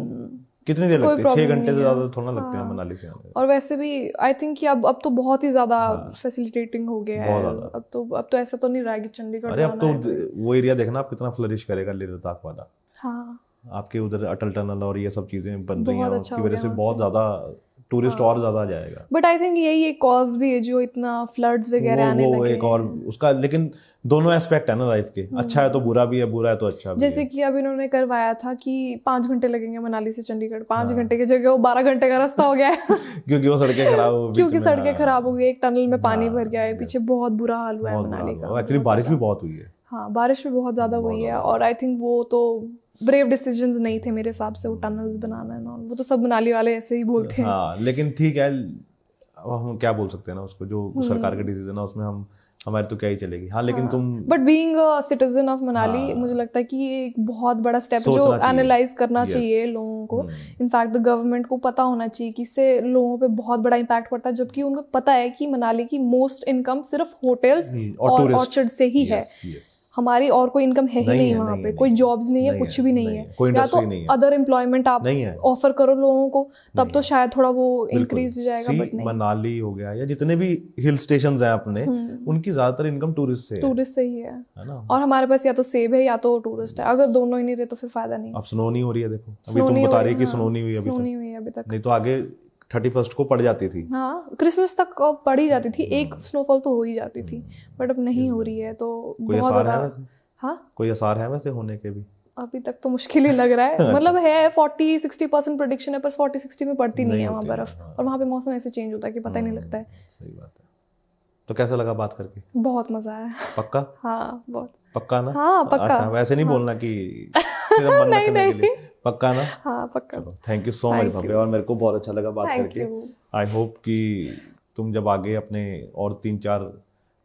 कितनी देर लगती है? 6 घंटे से ज्यादा थोड़ा लगते हैं मनाली से आने। और वैसे भी आई थिंक कि अब तो बहुत ही ज्यादा फैसिलिटेटिंग हो गया है। अब तो ऐसा तो नहीं रहा कि चंडीगढ़। अरे अब तो वो एरिया देखना आप कितना फ्लरिश करेगा, लेह लद्दाख वाला। हाँ, आपके उधर अटल टनल और ये सब चीजें बन रही हैं, उसकी वजह से बहुत ज्यादा टूरिस्ट और ज्यादा आ जाएगा। बट आई थिंक यही एक कॉज भी है जो इतना फ्लड्स वगैरह आने लगे। वो एक और उसका, लेकिन दोनों एस्पेक्ट है ना लाइफ के, अच्छा है तो बुरा भी है, बुरा है तो अच्छा भी जैसे कि अब इन्होंने करवाया था कि 5 घंटे लगेंगे मनाली से चंडीगढ़, 5 घंटे की जगह वो 12 घंटे का रास्ता हो गया है। क्योंकि वो सड़कें खराब हो गई, क्योंकि सड़कें खराब हो गई, एक टनल में पानी भर गया है, पीछे बहुत बुरा हाल हुआ है मनाली का। एक्चुअली बारिश भी बहुत हुई है। हाँ, बारिश भी बहुत ज्यादा हुई है, और आई थिंक वो तो ब्रेव डिसीजंस नहीं थे मेरे हिसाब से, वो टनल्स बनाना है ना, वो तो सब मनाली वाले ऐसे ही बोलते हैं। हाँ, लेकिन ठीक है, हम क्या बोल सकते हैं ना उसको, जो सरकार का डिसीजन है उसमें हम हमारी तो क्या ही चलेगी। हाँ, लेकिन तुम but being a citizen of Manali, मुझे लगता है कि ये एक बहुत बड़ा स्टेप है जो एनालाइज करना चाहिए लोगों को। इनफैक्ट द गवर्नमेंट को पता होना चाहिए कि इससे लोगों पे बहुत बड़ा इम्पैक्ट पड़ता है, जबकि उनको पता है कि मनाली की मोस्ट इनकम सिर्फ होटल्स और ऑर्चर्ड से ही है। हमारी और कोई इनकम है ही नहीं वहाँ पे, कोई जॉब्स नहीं है, कुछ भी नहीं है, या तो अदर एम्प्लॉयमेंट आप ऑफर करो लोगों को, तब तो शायद थोड़ा वो इंक्रीज हो जाएगा। बट नहीं, मनाली हो गया या जितने भी हिल स्टेशंस हैं अपने, उनकी ज्यादातर इनकम टूरिस्ट से ही है ना। और हमारे पास या तो सेब है या तो टूरिस्ट है, अगर दोनों ही नहीं रहे तो फिर फायदा नहीं। अब स्नो नहीं हो रही है, देखो अभी तुम बता रही कि स्नो नहीं हुई अभी तक, नहीं तो आगे 31 को पड़ जाती थी। हाँ, क्रिसमस तक पड़ ही जाती थी, एक स्नोफॉल तो हो ही जाती थी, बट अब नहीं हो रही है। तो कोई आसार है वैसे? हाँ, कोई आसार है वैसे होने के भी? अभी तक तो मुश्किल ही लग रहा है। मतलब है 40-60% प्रेडिक्शन है, पर 40-60 में पड़ती नहीं है वहाँ बर्फ, और वहाँ पे मौसम ऐसे चेंज होता है कि पता ही नहीं लगता है। सही बात है। तो कैसा लगा बात करके? बहुत मजा आया। पक्का? हाँ, बहुत पक्का ना? हाँ, पक्का। अच्छा, वैसे नहीं बोलना कि सिर्फ मन नहीं, करने के लिए। पक्का ना? हाँ, पक्का। थैंक यू सो मच भव्य, और मेरे को बहुत अच्छा लगा बात करके। आई होप कि तुम जब आगे अपने और 3-4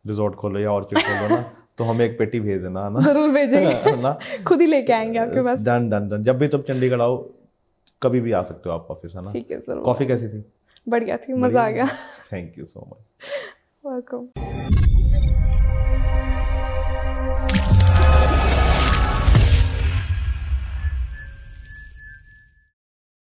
रिजॉर्ट खोलो या ऑर्चिड खोलो ना, तो हमें एक पेटी भेज देना, है ना? जरूर भेजेंगे ना, खुद ही लेके आएंगे आपके पास। डन। जब भी तुम चंडीगढ़ आओ कभी भी आ सकते हो आप ऑफिस, है ना? ठीक है सर। कॉफी कैसी थी? बढ़िया थी, मजा आ गया। Thank you so much. Welcome.